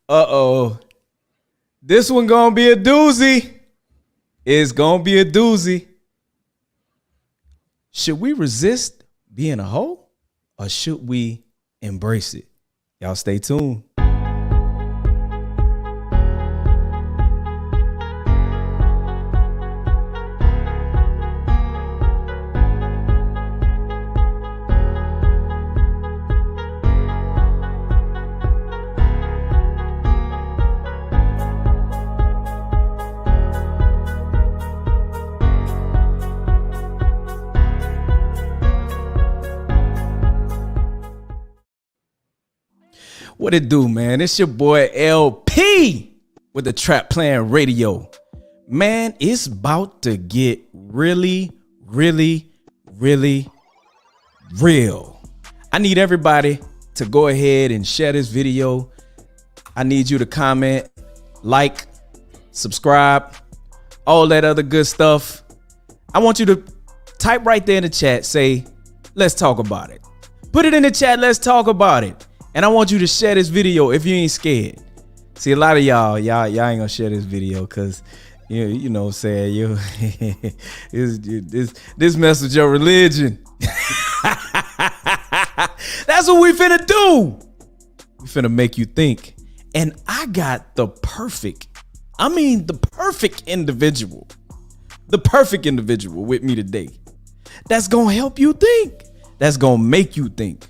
Uh-oh. This one gonna be a doozy. It's gonna be a doozy. Should we resist being a hoe or should we embrace it? Y'all stay tuned. What it do, man? It's your boy LP with the Trap Plan Radio. Man, it's about to get really, really, really real. I need everybody to go ahead and share this video. I need you to comment, like, subscribe, all that other good stuff. I want you to type right there in the chat, say, let's talk about it. Put it in the chat, let's talk about it. And I want you to share this video if you ain't scared. See, a lot of y'all ain't gonna share this video because you know what I'm saying, this mess with your religion. That's what we finna do. We finna make you think. And I got the perfect individual with me today. That's gonna help you think. That's gonna make you think.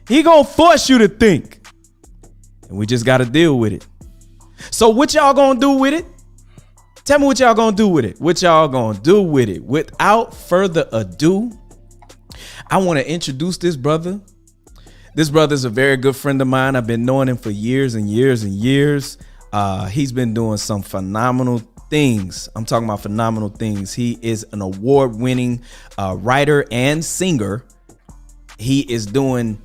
He gonna force you to think. And we just gotta deal with it. So what y'all gonna do with it? Tell me what y'all gonna do with it. What y'all gonna do with it? Without further ado, I want to introduce this brother. This brother's a very good friend of mine. I've been knowing him for years and years and years. He's been doing some phenomenal things. I'm talking about phenomenal things. He is an award-winning writer and singer. He is doing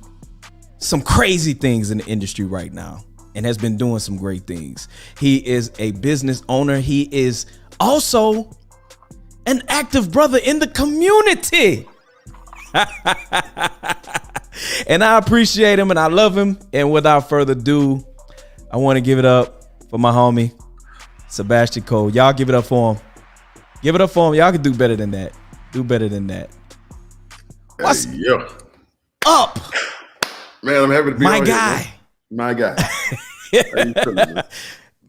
some crazy things in the industry right now and has been doing some great things. He is a business owner. He is also an active brother in the community. And I appreciate him and I love him. And without further ado, I want to give it up for my homie, Sebastian Kole. Y'all give it up for him. Give it up for him. Y'all can do better than that. Do better than that. What's up? Man, I'm happy to be my on guy. Here, my guy.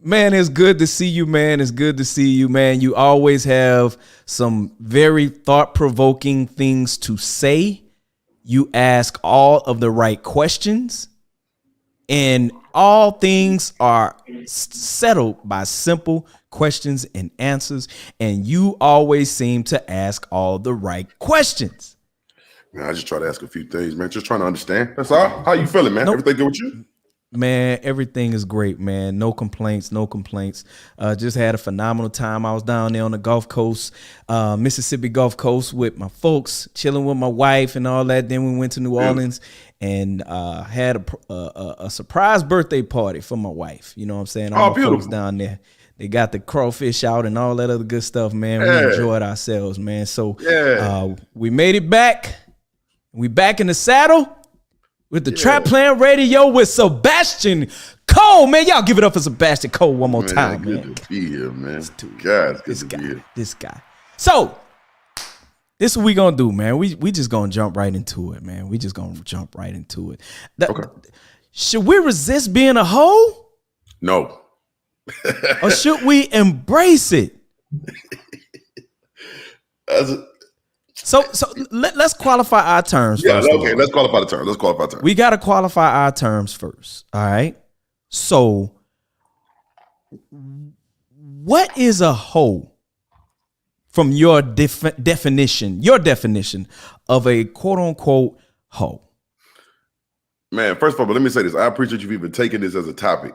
Man, it's good to see you, man. It's good to see you, man. You always have some very thought-provoking things to say. You ask all of the right questions. And all things are settled by simple questions and answers. And you always seem to ask all the right questions. Man, I just try to ask a few things, man. Just trying to understand. That's all. How you feeling, man? Everything good with you? Man, everything is great, man. No complaints, no complaints. Just had a phenomenal time. I was down there on the Gulf Coast, Mississippi Gulf Coast with my folks, chilling with my wife and all that. Then we went to New Orleans and had a surprise birthday party for my wife. You know what I'm saying? All my folks down there. They got the crawfish out and all that other good stuff, man. We enjoyed ourselves, man. So we made it back. We back in the saddle with the Trap Plan Radio with Sebastian Kole. Man, y'all give it up for Sebastian Kole one more time, man. Good to be here, man. God, it's good to be here. This guy. So, this is what we gonna do, man. We just gonna jump right into it, man. We just gonna jump right into it. Okay. Should we resist being a hoe? No. Or should we embrace it? So let's qualify our terms first. Okay, let's qualify the terms. We got to qualify our terms first. All right. So what is a hoe from your definition of a quote unquote hoe? Man, first of all, let me say this. I appreciate you even taking this as a topic,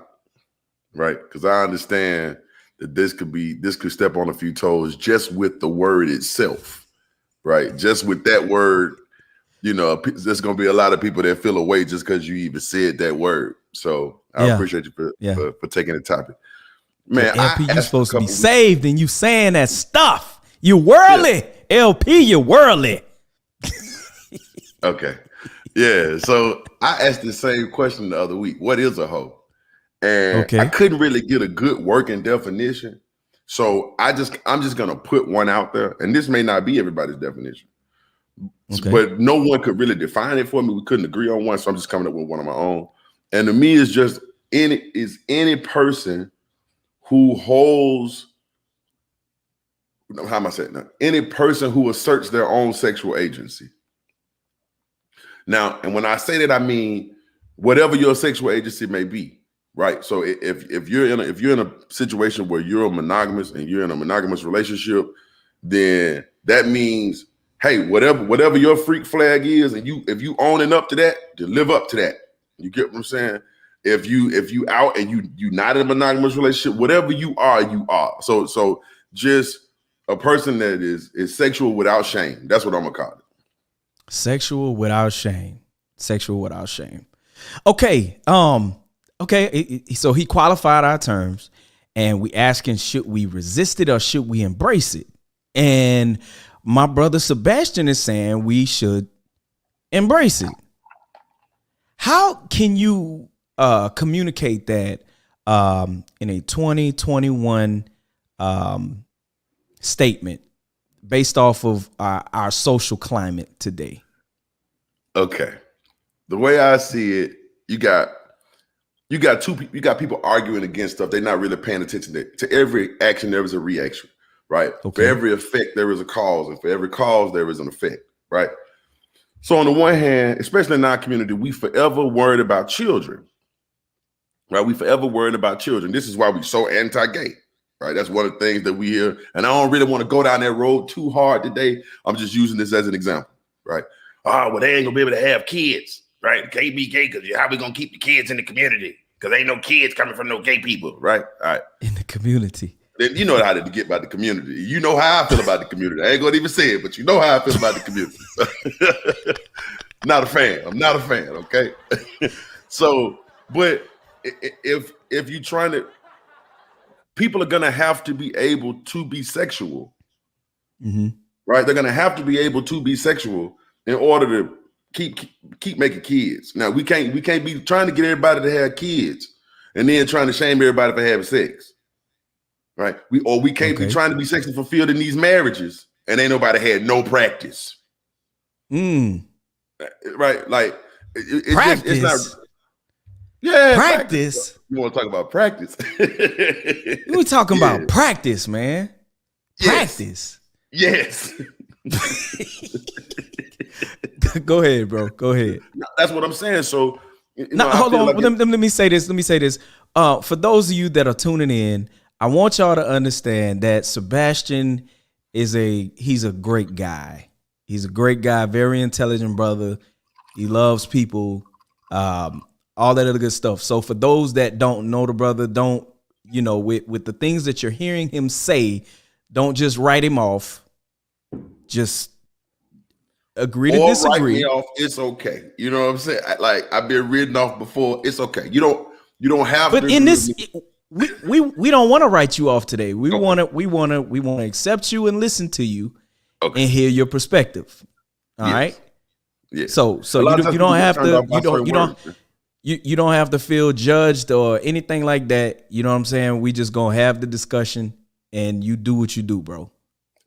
right? Because I understand that this could step on a few toes just with the word itself. Right, just with that word, there's gonna be a lot of people that feel away just because you even said that word. So I appreciate you for taking the topic, man. LP, you supposed to be saved, and you saying that stuff. You worldly, LP. You worldly. Okay, Yeah. So I asked the same question the other week. What is a hoe? And I Okay. couldn't really get a good working definition. So I'm just gonna put one out there, and this may not be everybody's definition, Okay. but no one could really define it for me. We couldn't agree on one, so I'm just coming up with one of my own. And to me, it's just any person who holds, how am I saying that? Any person who asserts their own sexual agency. Now, and when I say that, I mean whatever your sexual agency may be, right? So if you're in a situation where you're monogamous and you're in a monogamous relationship, then that means, hey, whatever your freak flag is, and if you owning up to that, then live up to that. You get what I'm saying? If you out and you not in a monogamous relationship, whatever you are, you are. So just a person that is sexual without shame. That's what I'm gonna call it. Sexual without shame. Sexual without shame. Okay. Okay. So he qualified our terms, and we asking, should we resist it or should we embrace it? And my brother Sebastian is saying we should embrace it. How can you communicate that in a 2021 statement based off of our social climate today? Okay. The way I see it, you got people arguing against stuff. They're not really paying attention to every action. There is a reaction, right? Okay. For every effect, there is a cause, and for every cause, there is an effect, right? So on the one hand, especially in our community, we forever worried about children, right? We forever worried about children. This is why we're so anti-gay, right? That's one of the things that we hear. And I don't really want to go down that road too hard today. I'm just using this as an example, right? Oh, well, they ain't gonna be able to have kids, right? Can't be gay because how we gonna keep the kids in the community? Because ain't no kids coming from no gay people, right? All right. In the community. Then you know how to get about the community. You know how I feel about the community. I ain't gonna even say it, but you know how I feel about the community. Not a fan. I'm not a fan. Okay. So, but if you're trying to, people are gonna have to be able to be sexual, right? They're gonna have to be able to be sexual in order to keep making kids. Now we can't be trying to get everybody to have kids and then trying to shame everybody for having sex. Right. We can't be trying to be sexually fulfilled in these marriages and ain't nobody had no practice. Right. Like practice. It's not. Yeah. Practice. You want to talk about practice? We talking about practice, man. Practice. Yes. Go ahead, bro. Go ahead. That's what I'm saying. So hold on. Like let me say this. For those of you that are tuning in, I want y'all to understand that Sebastian he's a great guy. He's a great guy, very intelligent brother. He loves people, all that other good stuff. So for those that don't know the brother, don't, with the things that you're hearing him say, don't just write him off. Just agree to disagree. Write me off. It's okay. You know what I'm saying? Like I've been written off before. It's okay. You don't have. But in this. We don't want to write you off today. We want to accept you and listen to you and hear your perspective. All right. Yeah. So you don't have to you don't have to feel judged or anything like that. You know what I'm saying? We just gonna have the discussion and you do what you do, bro.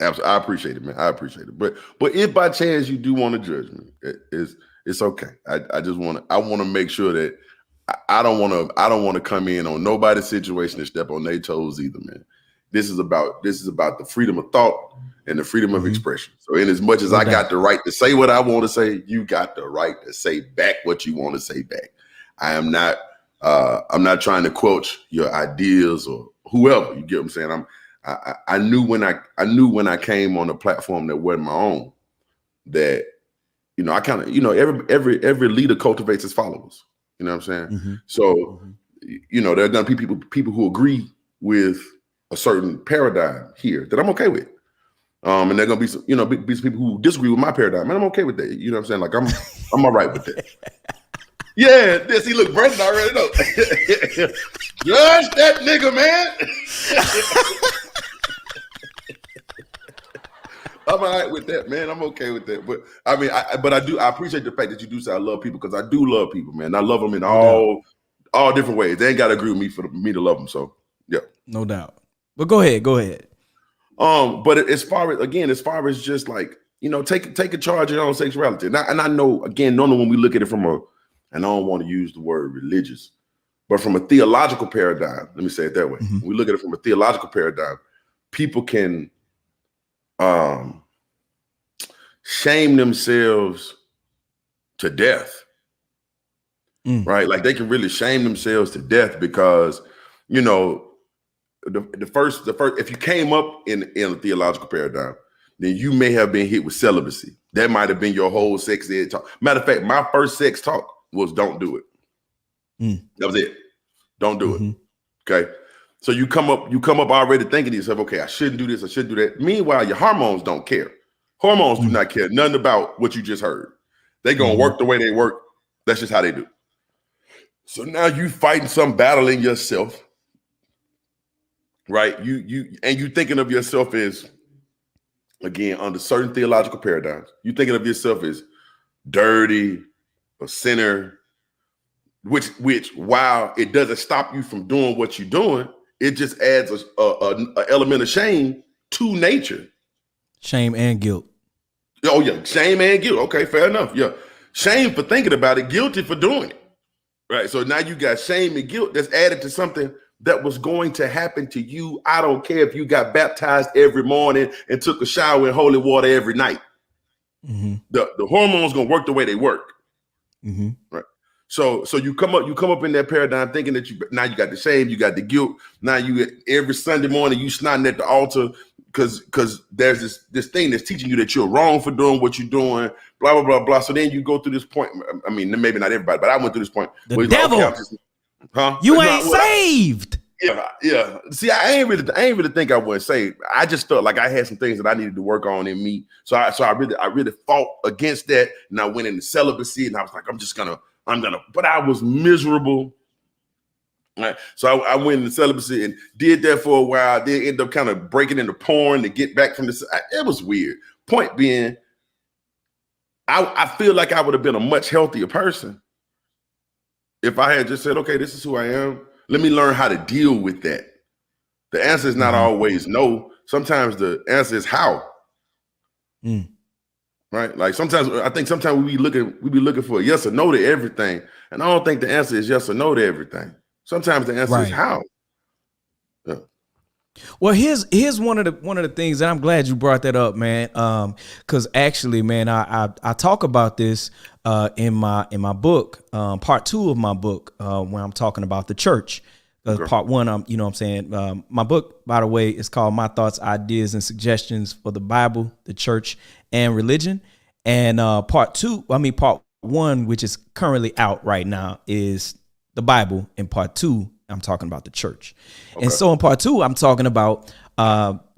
Absolutely. I appreciate it, man. I appreciate it. But if by chance you do want to judge me, it's okay. I want to make sure that I don't want to come in on nobody's situation and step on their toes either, man. This is about the freedom of thought and the freedom of expression. So in as much as I got the right to say what I want to say, you got the right to say back what you want to say back. I'm not trying to quench your ideas or whoever. You get what I'm saying? I knew when I came on a platform that wasn't my own that, I kind of, every leader cultivates his followers. You know what I'm saying? So, there are going to be people who agree with a certain paradigm here that I'm okay with. And there are going to be some people who disagree with my paradigm, and I'm okay with that. You know what I'm saying? Like I'm all right with that. Yeah, he look, Brandon already know. Judge that nigga, man. I'm all right with that, man. I'm okay with that. But I mean, I appreciate the fact that you do say I love people, because I do love people, man. I love them in all different ways. They ain't got to agree with me for me to love them. So yeah, no doubt. But go ahead. But as far as just like, take a charge of your own sexuality. And I know, again, normally when we look at it from and I don't want to use the word religious, but from a theological paradigm, let me say it that way. Mm-hmm. We look at it from a theological paradigm. People can shame themselves to death, right? Like they can really shame themselves to death because, the first, if you came up in a theological paradigm, then you may have been hit with celibacy. That might have been your whole sex ed talk. Matter of fact, my first sex talk was don't do it. That was it. Don't do it. Okay. So you come up already thinking to yourself, okay, I shouldn't do this, I shouldn't do that. Meanwhile, your hormones don't care. Hormones do not care nothing about what you just heard. They're gonna work the way they work. That's just how they do. So now you fighting some battle in yourself, right? You thinking of yourself as, again, under certain theological paradigms, you thinking of yourself as dirty, a sinner, which while it doesn't stop you from doing what you're doing, it just adds a element of shame to nature. Shame and guilt. Oh yeah, shame and guilt. Okay, fair enough. Yeah, shame for thinking about it, guilty for doing it. Right. So now you got shame and guilt that's added to something that was going to happen to you. I don't care if you got baptized every morning and took a shower in holy water every night. The hormones gonna work the way they work. Right. So you come up in that paradigm thinking that you got the shame, you got the guilt. Now you every Sunday morning you snotting at the altar because there's this thing that's teaching you that you're wrong for doing what you're doing, blah blah blah blah. So then you go through this point. I mean, maybe not everybody, but I went through this point. The devil, you ain't saved. Yeah. See, I ain't really think I wasn't saved. I just felt like I had some things that I needed to work on in me. So I really fought against that, and I went into celibacy, and I was like, I'm gonna, but I was miserable. Right. So I went into celibacy and did that for a while. Then ended up kind of breaking into porn to get back from this. It was weird. Point being, I feel like I would have been a much healthier person if I had just said, okay, this is who I am. Let me learn how to deal with that. The answer is not always no. Sometimes the answer is how. Right? Like I think sometimes we be looking for a yes or no to everything. And I don't think the answer is yes or no to everything. Sometimes the answer is how. Yeah. Well, here's one of the things, and I'm glad you brought that up, man. Because actually, man, I talk about this in my book, part 2 of my book, when I'm talking about the church. Part 1, you know what I'm saying? My book, by the way, is called My Thoughts, Ideas, and Suggestions for the Bible, the Church, and Religion. And part 1, which is currently out right now, is the Bible. In part 2, I'm talking about the church. Okay. And so in part 2, I'm talking about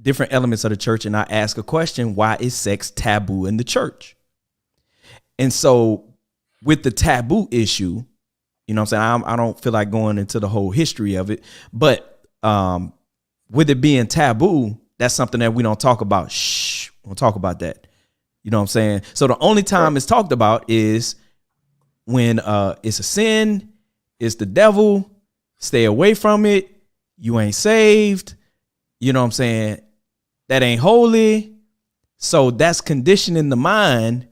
different elements of the church. And I ask a question: why is sex taboo in the church? And so with the taboo issue, you know what I'm saying? I don't feel like going into the whole history of it, but with it being taboo, that's something that we don't talk about. We don't talk about that. You know what I'm saying? So the only time it's talked about is when it's a sin, it's the devil, stay away from it, you ain't saved, you know what I'm saying? That ain't holy. So that's conditioning the mind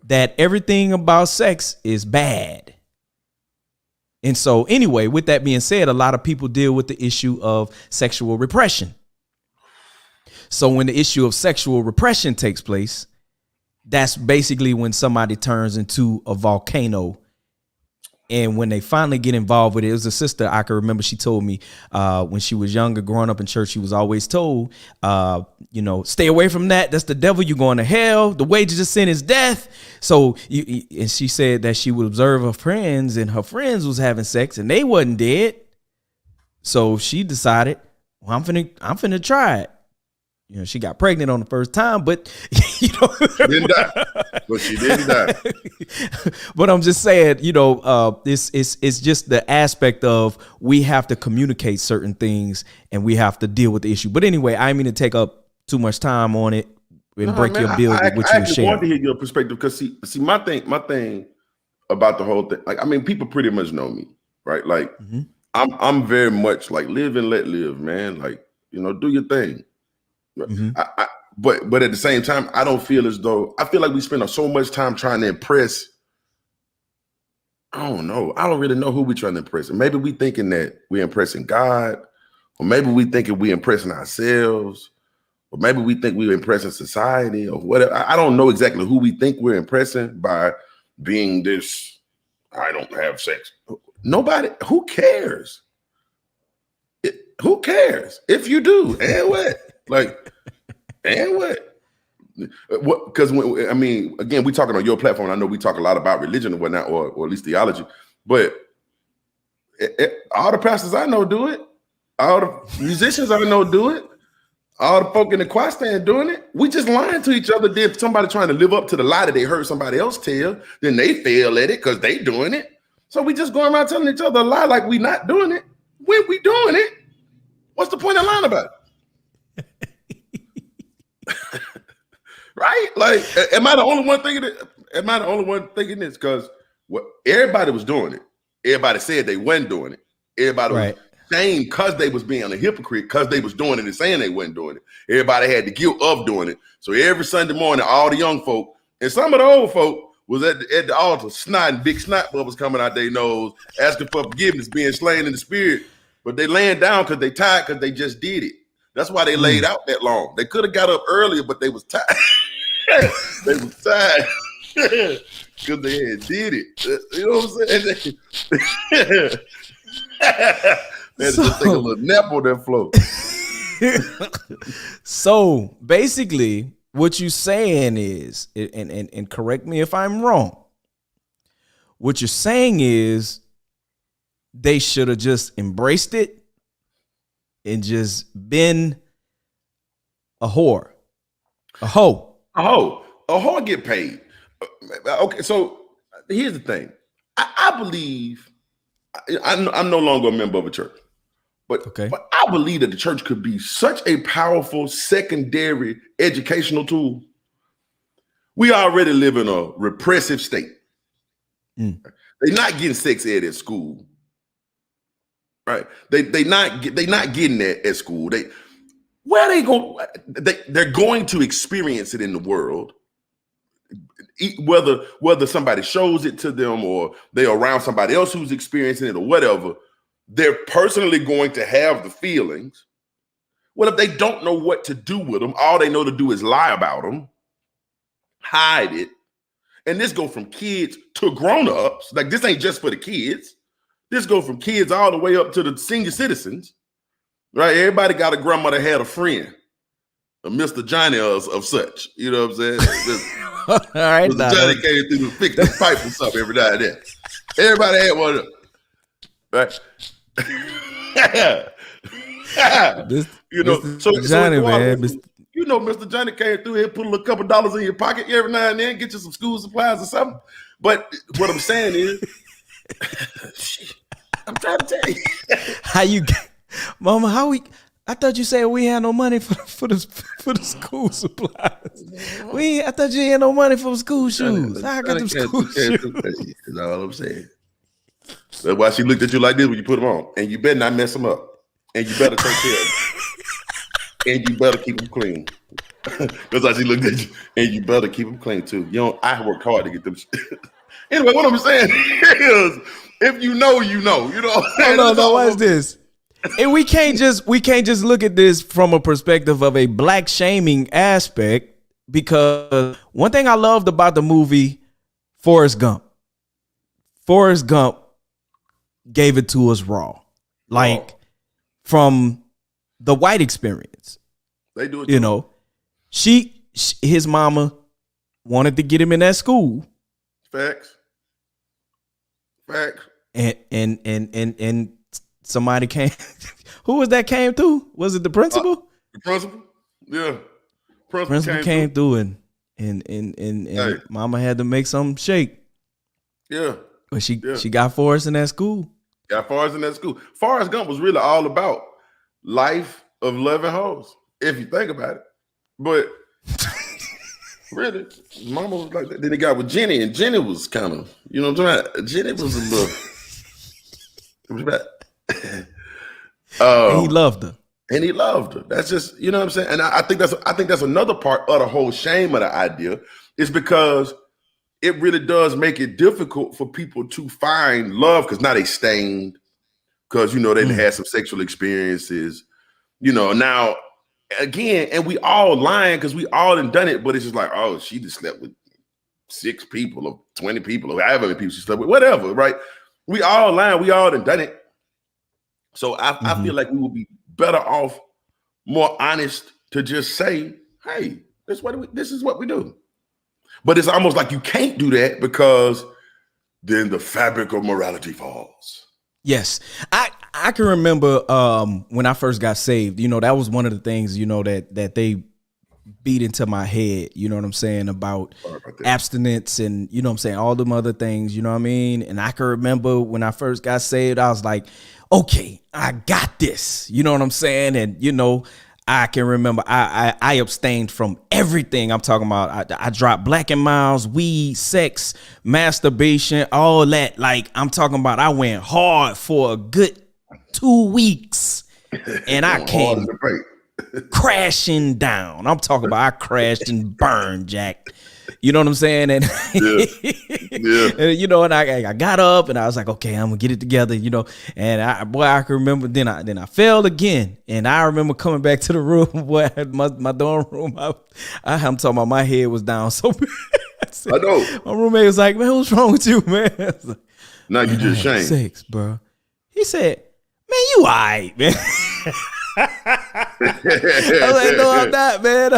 that everything about sex is bad. And so anyway, with that being said, a lot of people deal with the issue of sexual repression. So when the issue of sexual repression takes place, that's basically when somebody turns into a volcano. And when they finally get involved with it, it was a sister I can remember. She told me when she was younger, growing up in church, she was always told, stay away from that. That's the devil. You're going to hell. The wages of sin is death. So and she said that she would observe her friends, and her friends was having sex and they wasn't dead. So she decided, well, I'm finna try it. You know, she got pregnant on the first time, but she didn't die. But she didn't die. But I'm just saying, it's just the aspect of we have to communicate certain things and we have to deal with the issue. But anyway, I didn't mean to take up too much time on it. and No, break man, your bill I with what you were actually wanted to sharing. hear your perspective because see, my thing about the whole thing, like, I mean, people pretty much know me, right? Like, Mhm. I'm very much like live and let live, man. Like, do your thing. Mhm. I, but at the same time, I don't feel as though I feel like we spend so much time trying to impress. I don't know. I don't really know who we're trying to impress. And maybe we thinking that we're impressing God, or maybe we thinking we're impressing ourselves, or maybe we think we're impressing society, or whatever. I don't know exactly who we think we're impressing by being this. I don't have sex. Nobody. Who cares? Who cares if you do? And what? Like, and what? What? Because I mean, again, we talking on your platform. I know we talk a lot about religion and whatnot, or at least theology. But all the pastors I know do it. All the musicians I know do it. All the folk in the choir stand doing it. We just lying to each other. Then somebody trying to live up to the lie that they heard somebody else tell, then they fail at it because they doing it. So we just going around telling each other a lie like we not doing it when we doing it. What's the point of lying about it? Right? Like, am I the only one thinking it? Am I the only one thinking this? Because everybody was doing it. Everybody said they wasn't doing it. Everybody was saying because they was being a hypocrite, because they was doing it and saying they wasn't doing it. Everybody had the guilt of doing it. So every Sunday morning, all the young folk and some of the old folk was at the altar, snotting, big snot bubbles coming out their nose, asking for forgiveness, being slain in the spirit. But they laying down because they tired, because they just did it. That's why they laid out that long. They could have got up earlier, but they was tired. They was tired because they had did it. You know what I'm saying? They had to just take a little nap on that floor. So basically, what you're saying is, and correct me if I'm wrong. What you're saying is they should have just embraced it and just been a whore, a hoe. A hoe get paid. Okay, so here's the thing. I believe I'm no longer a member of a church, but I believe that the church could be such a powerful secondary educational tool. We already live in a repressive state. They're not getting sex ed at school, right? They not getting that at school. They're going to experience it in the world, whether somebody shows it to them or they're around somebody else who's experiencing it or whatever. They're personally going to have the feelings. Well, if they don't know what to do with them, all they know to do is lie about them, hide it. And this go from kids to grown-ups. Like, this ain't just for the kids. This go from kids all the way up to the senior citizens, right? Everybody got a grandma that had a friend, a Mr. Johnny of such. You know what I'm saying? All right, Mr. Johnny came through to fix the pipe or something every now and then. Everybody had one of them, right? Mr. Johnny, man. Mr. Johnny came through here, put a little couple dollars in your pocket every now and then, get you some school supplies or something. But what I'm saying is, I'm trying to tell you. How you, Mama, I thought you said we had no money for the school supplies. I thought you had no money for school shoes. How I got them school shoes? That's all I'm saying. That's why she looked at you like this when you put them on. And you better not mess them up. And you better take care of them. And you better keep them clean. That's why she looked at you. And you better keep them clean too. I worked hard to get them. Anyway, what I'm saying is, if you know, you know. You know. No. What's this? And we can't just look at this from a perspective of a black shaming aspect, because one thing I loved about the movie Forrest Gump gave it to us raw, like from the white experience. They do it too. His mama wanted to get him in that school. Facts. And somebody came. Who was that came through? Was it the principal? The principal? Yeah. Principal came through and mama had to make something shake. Yeah. But she got Forrest in that school. Got Forrest in that school. Forrest Gump was really all about life of loving hoes, if you think about it. But Really? Mama was like that. Then he got with Jenny, and Jenny was kind of, you know what I'm talking about? Jenny was a little. And he loved her. And he loved her. That's just, you know what I'm saying? And I think that's another part of the whole shame of the idea, is because it really does make it difficult for people to find love, because now they stained, because, you know, they had some sexual experiences, you know, now again, and we all lying because we all done it, but it's just like, oh, she just slept with 6 people or 20 people or however many people she slept with, whatever, right? We all lying, we all done it. So I feel like we would be better off, more honest, to just say, hey, this is what we do. But it's almost like you can't do that, because then the fabric of morality falls. Yes. I can remember when I first got saved, you know, that was one of the things, you know, that they beat into my head, you know what I'm saying, about abstinence and, you know what I'm saying, all them other things, you know what I mean? And I can remember when I first got saved, I was like, okay, I got this, you know what I'm saying? And, you know, I can remember I abstained from everything. I'm talking about I dropped Black and Miles, weed, sex, masturbation, all that. Like, I'm talking about I went hard for a good 2 weeks, and I came crashing down. I'm talking about I crashed and burned, Jack. You know what I'm saying? And, and you know, and I got up and I was like, okay, I'm gonna get it together, you know. And I can remember then I fell again, and I remember coming back to the room, boy, my dorm room. I'm talking about my head was down so bad. I know. My roommate was like, man, what's wrong with you, man? Like, now you just shamed. Sex, bro. He said, man, you all right, man. I was like, no, I'm not, man.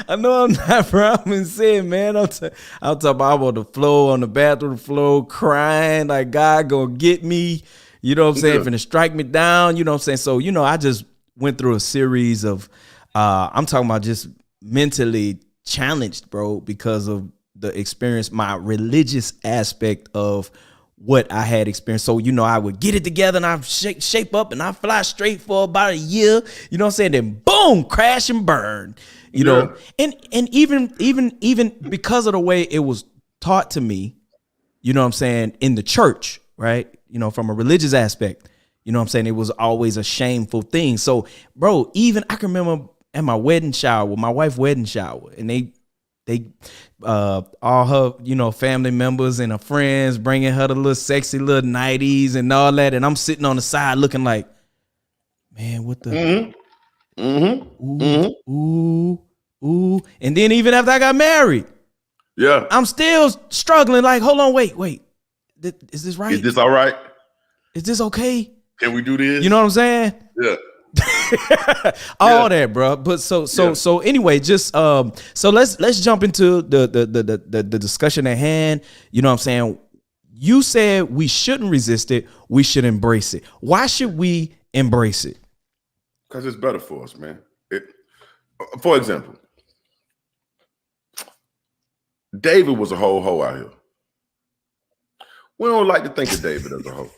I know I'm not, bro. I'm in sin, man. I'm talking about I'm on the floor, on the bathroom floor, crying like God gonna get me. You know what I'm saying? Finna strike me down. You know what I'm saying? So, you know, I just went through a series of, I'm talking about just mentally challenged, bro, because of the experience, my religious aspect of what I had experienced. So, you know, I would get it together and I'd shape up and I'd fly straight for about a year, you know what I'm saying? Then boom, crash and burn, you know? And even because of the way it was taught to me, you know what I'm saying, in the church, right? You know, from a religious aspect, you know what I'm saying? It was always a shameful thing. So, bro, even I can remember at my wedding shower, my wife's wedding shower, and they all her, you know, family members and her friends bringing her the little sexy little 90s and all that, and I'm sitting on the side looking like, man, what the ooh. And then even after I got married, I'm still struggling, like, hold on, wait, is this right? Is this all right? Is this okay? Can we do this? You know what I'm saying? Yeah. All that, bro. But so anyway, just so let's jump into the discussion at hand. You know what I'm saying? You said we shouldn't resist it, we should embrace it. Why should we embrace it? Because it's better for us, man. For example, David was a whole hoe out here. We don't like to think of David as a hoe.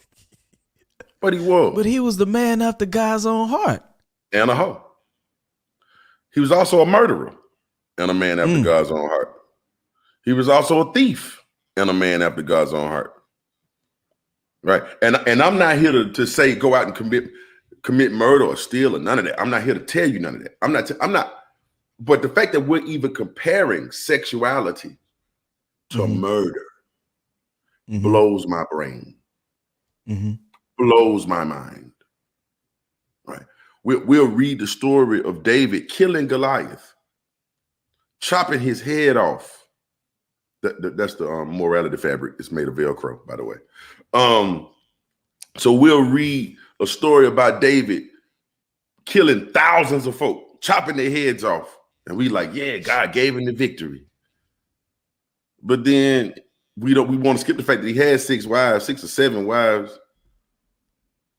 But he was. But he was the man after God's own heart. And a hoe. He was also a murderer and a man after God's own heart. He was also a thief and a man after God's own heart. Right? And I'm not here to say go out and commit murder or steal or none of that. I'm not here to tell you none of that. I'm not. But the fact that we're even comparing sexuality to murder blows my brain. Blows my mind. Right. We'll read the story of David killing Goliath, chopping his head off. That's the morality fabric. It's made of Velcro, by the way. So we'll read a story about David killing thousands of folk, chopping their heads off. And we like, yeah, God gave him the victory. But then we want to skip the fact that he had 6 or 7 wives.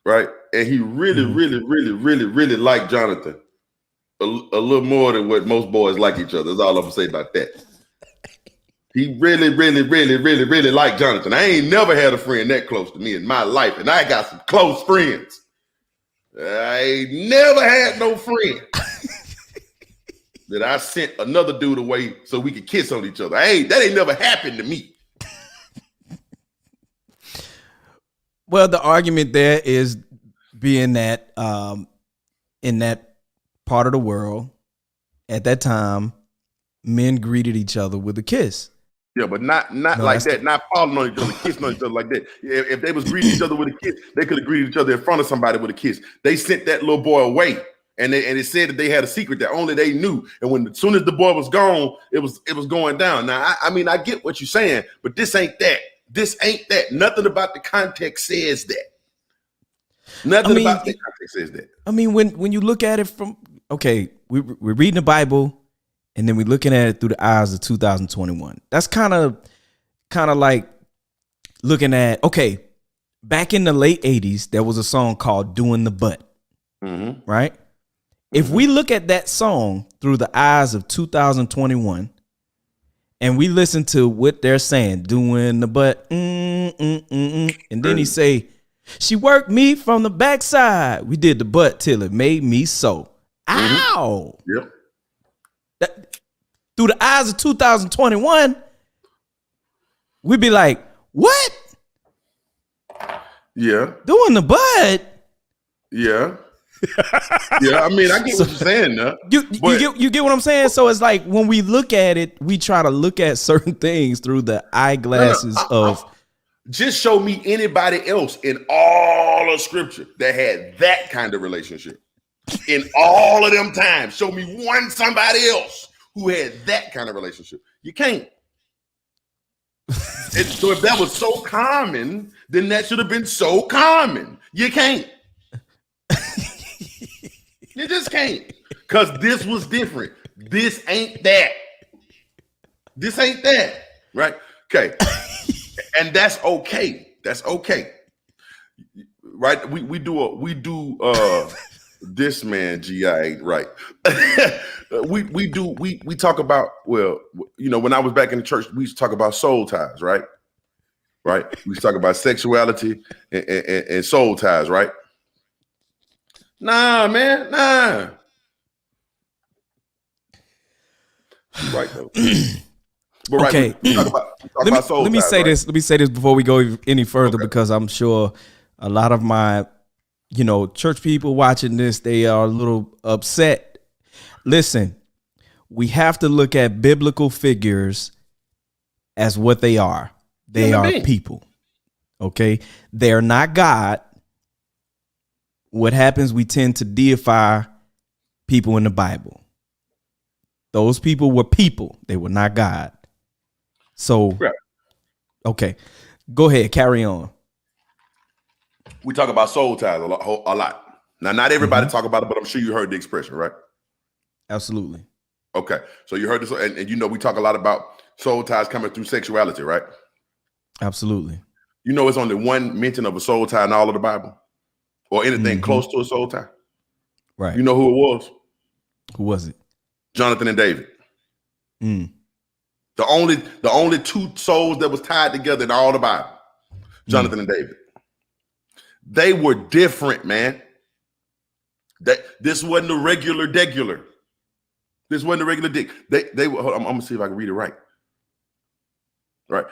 Right. And he really liked Jonathan a little more than what most boys like each other. That's all I'm gonna say about that. He really liked Jonathan. I ain't never had a friend that close to me in my life, and I got some close friends. I ain't never had no friend that I sent another dude away so we could kiss on each other. Hey, that ain't never happened to me. Well, the argument there is being that in that part of the world at that time, men greeted each other with a kiss. Yeah, but not like that. Not falling on each other, kissing on each other like that. If they was greeting each other with a kiss, they could have greeted each other in front of somebody with a kiss. They sent that little boy away, and it said that they had a secret that only they knew. And as soon as the boy was gone, it was going down. Now, I mean, I get what you're saying, but this ain't that. This ain't that. Nothing about the context says that. Nothing about the context says that. I mean, when you look at it from, okay, we're reading the Bible, and then we're looking at it through the eyes of 2021. That's kind of like looking at, okay, back in the late 80s, there was a song called Doing the Butt, right? If we look at that song through the eyes of 2021, and we listen to what they're saying, doing the butt, and then he say, she worked me from the backside. We did the butt till it made me so. Ow. Yep. Through the eyes of 2021, we'd be like, what? Yeah. Doing the butt? Yeah. Yeah, I mean, I get what you're saying now. You get what I'm saying? So it's like when we look at it, we try to look at certain things through the eyeglasses of. Just show me anybody else in all of Scripture that had that kind of relationship. In all of them times, show me somebody else who had that kind of relationship. You can't. So if that was so common, then that should have been so common. You can't. You just can't. Because this was different. This ain't that. This ain't that. Right? Okay. And that's okay. That's okay. Right? We do this man GI ain't right. we talk about, well, you know, when I was back in the church, we used to talk about soul ties, right? Right? We used to talk about sexuality and soul ties, right? Nah, man, nah. You're right though. But okay. Right, we talk about soul let me ties, say right? this. Let me say this before we go any further, because I'm sure a lot of my, church people watching this, they are a little upset. Listen, we have to look at biblical figures as what they are. They are people. Okay. They're not God. What happens, we tend to deify people in the Bible. Those people were people. They were not God. So, okay, go ahead, carry on. We talk about soul ties a lot. Now, not everybody talk about it, but I'm sure you heard the expression, right? Absolutely. Okay, so you heard this, and we talk a lot about soul ties coming through sexuality, right? Absolutely. You know, it's only one mention of a soul tie in all of the Bible, or anything close to a soul tie. Right. You know who it was? Who was it? Jonathan and David. The only two souls that was tied together in all the Bible. Jonathan and David. They were different, man. This wasn't a regular degular. This wasn't a regular dick. They were. I'm gonna see if I can read it right. Right.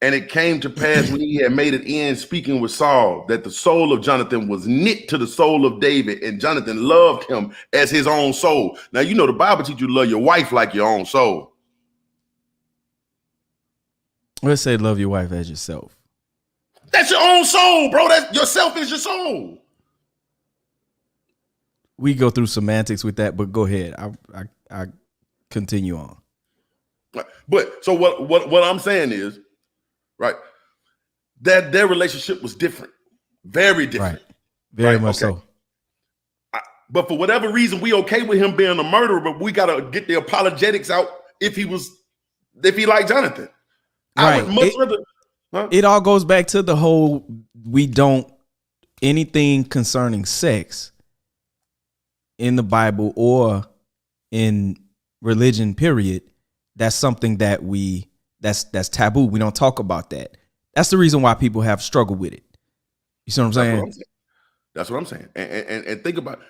And it came to pass when he had made it in speaking with Saul that the soul of Jonathan was knit to the soul of David, and Jonathan loved him as his own soul. Now, you know, the Bible teaches you to love your wife like your own soul. Let's say love your wife as yourself. That's your own soul, bro. That's yourself is your soul. We go through semantics with that, but go ahead. I continue on. But so what I'm saying is, right, that their relationship was different, very different, right? Very much so. But for whatever reason, we okay with him being a murderer, but we gotta get the apologetics out if he liked Jonathan. Right. I would much rather. Huh? It all goes back to the whole anything concerning sex in the Bible or in religion, period. That's something that that's taboo. We don't talk about that. That's the reason why people have struggled with it. You see what I'm saying? That's what I'm saying. And think about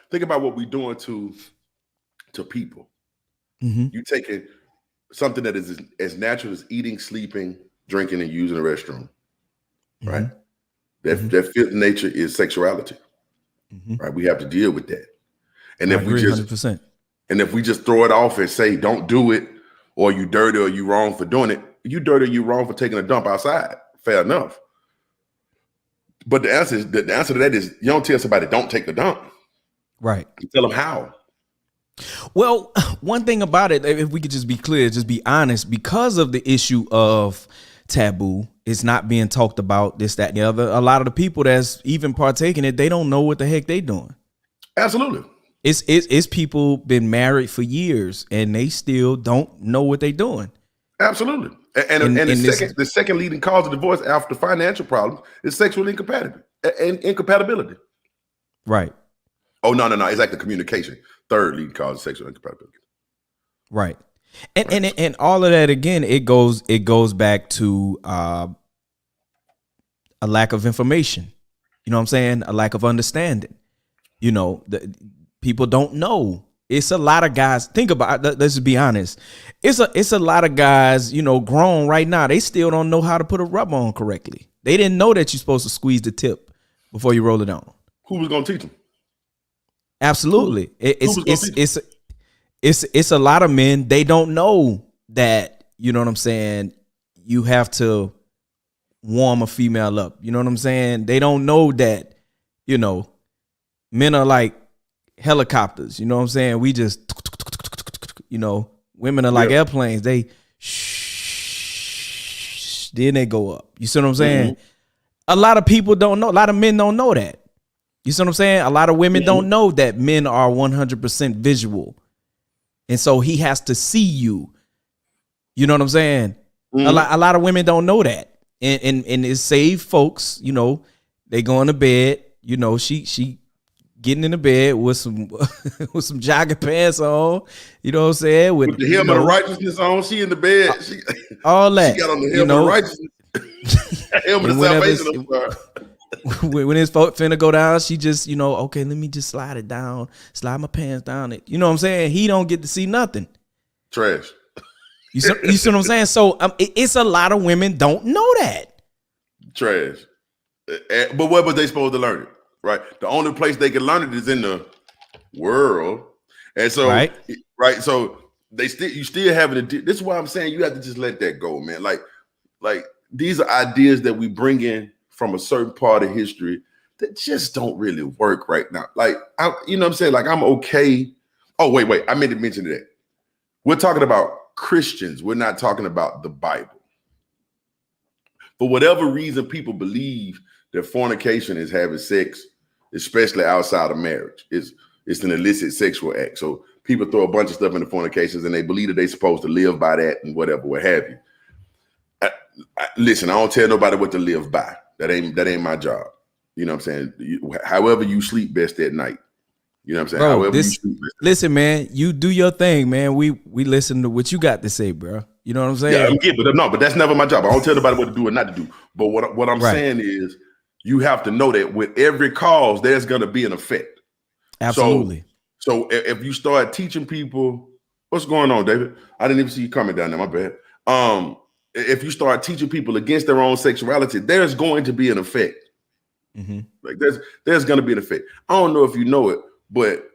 what we're doing to people. You taking something that is as natural as eating, sleeping, drinking, and using the restroom, right? That fifth nature is sexuality, right? We have to deal with that. And I if we agree just 100%. and if we just throw it off and say don't do it, or you dirty, or you wrong for doing it, you dirty, or you wrong for taking a dump outside. Fair enough. But the answer to that is you don't tell somebody don't take a dump. Right. You tell them how. Well, one thing about it, if we could just be clear, just be honest, because of the issue of taboo, it's not being talked about, this, that, and the other. A lot of the people that's even partaking it, they don't know what the heck they doing. Absolutely. It's people been married for years and they still don't know what they doing. Absolutely. And the second leading cause of divorce after financial problems is sexual incompatibility. Right. Oh, no. It's like the communication. Third leading cause of sexual incompatibility. Right. And all of that, again, it goes back to a lack of information. You know what I'm saying? A lack of understanding. You know, people don't know. It's a lot of guys. Think about it. Let's just be honest. It's a lot of guys, you know, grown right now. They still don't know how to put a rubber on correctly. They didn't know that you're supposed to squeeze the tip before you roll it on. Who was going to teach them? Absolutely. It's a lot of men. They don't know that, you know what I'm saying, you have to warm a female up. You know what I'm saying? They don't know that, you know, men are like helicopters. You know what I'm saying? We just, you know, women are like airplanes. They then they go up. You see what I'm saying? A lot of people don't know. A lot of men don't know that. You see what I'm saying? A lot of women don't know that men are 100% visual. And so he has to see you. You know what I'm saying? A lot of women don't know that. And it saved folks, you know, they going to bed, you know, she getting in the bed with some with some jogging pants on, you know what I'm saying? With the helmet of righteousness on, she in the bed. All that. She got on the helmet of righteousness. Helmet of salvation. When his foot finna go down, she just, you know, okay, let me just slide it down, slide my pants down it. You know what I'm saying? He don't get to see nothing. Trash. You see what I'm saying? So it's a lot of women don't know that. Trash. But where was they supposed to learn it? Right. The only place they can learn it is in the world. And so, right. So you still having to. This is why I'm saying you have to just let that go, man. Like these are ideas that we bring in from a certain part of history that just don't really work right now. Like, you know what I'm saying? Like, I'm okay. Oh, wait. I meant to mention that. We're talking about Christians. We're not talking about the Bible. For whatever reason, people believe that fornication is having sex, especially outside of marriage. It's an illicit sexual act. So people throw a bunch of stuff into fornications and they believe that they're supposed to live by that and whatever, what have you. Listen, I don't tell nobody what to live by. That ain't my job. You know what I'm saying? However you sleep best at night. You know what I'm saying? Bro, however you sleep best. Listen, man, you do your thing, man. We listen to what you got to say, bro. You know what I'm saying? Yeah, but that's never my job. I don't tell nobody what to do or not to do. But what I'm saying is you have to know that with every cause, there's going to be an effect. Absolutely. So if you start teaching people, what's going on, David? I didn't even see you coming down there. My bad. If you start teaching people against their own sexuality, there's going to be an effect. Like there's going to be an effect. I don't know if you know it, but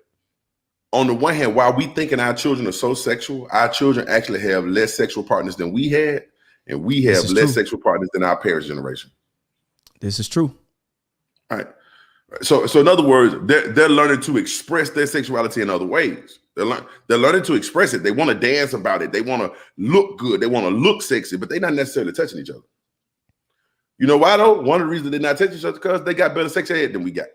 on the one hand, while we thinking our children are so sexual, our children actually have less sexual partners than we had, and we have less sexual partners than our parents' generation. This is true. All right. So in other words, they're learning to express their sexuality in other ways. They're learning to express it. They want to dance about it. They want to look good. They want to look sexy, but they're not necessarily touching each other. You know why though? One of the reasons they're not touching each other is because they got better sex ed than we got.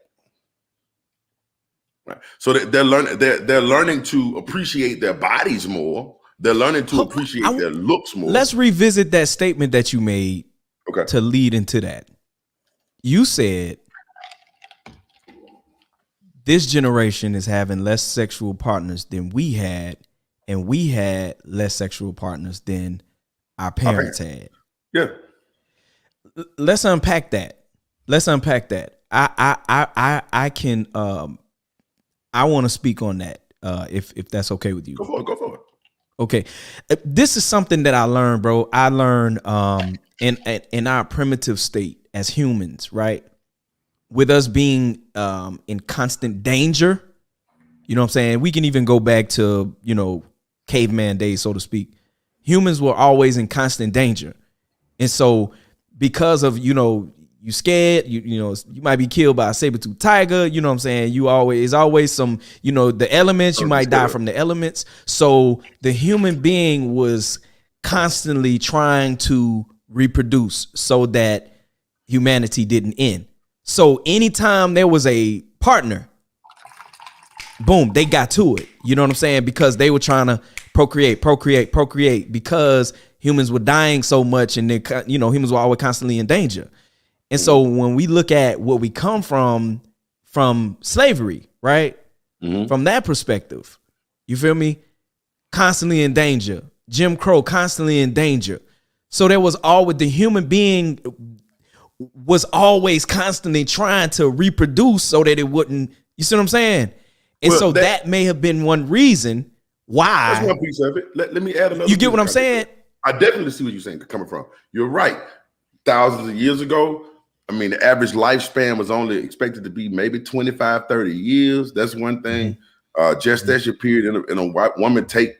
Right. So they're learning to appreciate their bodies more. They're learning to appreciate their looks more. Let's revisit that statement that you made to lead into that. You said this generation is having less sexual partners than we had, and we had less sexual partners than our parents had. Yeah. Let's unpack that. I can I want to speak on that if that's okay with you. Go for it. Okay. This is something that I learned, bro. I learned in our primitive state as humans, right? With us being in constant danger, you know what I'm saying? We can even go back to, caveman days, so to speak. Humans were always in constant danger. And so because of, you scared, you might be killed by a saber-tooth tiger, you know what I'm saying? It's always some, the elements, you might die from the elements. So the human being was constantly trying to reproduce so that humanity didn't end. So anytime there was a partner, boom, they got to it. You know what I'm saying? Because they were trying to procreate because humans were dying so much and humans were always constantly in danger. And so when we look at what we come from slavery, right? Mm-hmm. From that perspective, you feel me? Constantly in danger. Jim Crow, constantly in danger. So there was always the human being was always constantly trying to reproduce so that it wouldn't, you see what I'm saying? And well, so that may have been one reason why. That's one piece of it. Let me add another. You get what I'm saying? I definitely see what you're saying coming from. You're right. Thousands of years ago, I mean, the average lifespan was only expected to be maybe 25, 30 years. That's one thing. Gestation period in a white woman take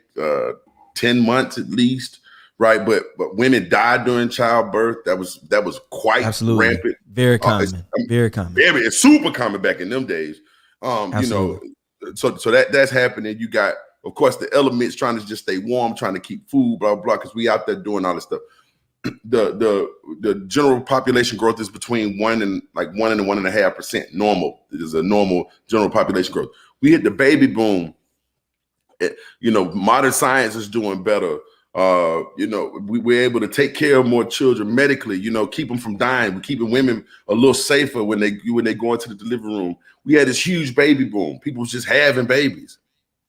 10 months at least, right? But women died during childbirth. That was quite absolutely rampant. Very common. Very common. It's super common back in them days. So that's happening. You got, of course, the elements trying to just stay warm, trying to keep food, blah blah, because we out there doing all this stuff. The general population growth is between 1 and 1.5%. Normal. It is a normal general population growth. We hit the baby boom. Modern science is doing better. We're able to take care of more children medically, keep them from dying. We're keeping women a little safer when they go into the delivery room. We had this huge baby boom. People was just having babies,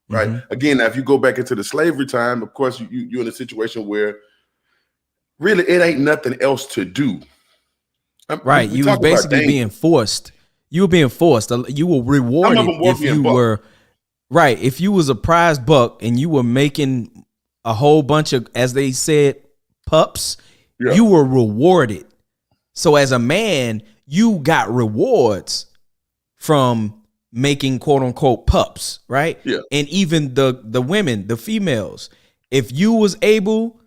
right? Mm-hmm. Again, now if you go back into the slavery time, of course, you're in a situation where really it ain't nothing else to do. Right. You was basically being forced. You were being forced. You were rewarded if you were, right, if you was a prize buck and you were making a whole bunch of, as they said, pups, you were rewarded. So as a man, you got rewards from making quote unquote pups, right? Yeah. And even the women, the females, if you was able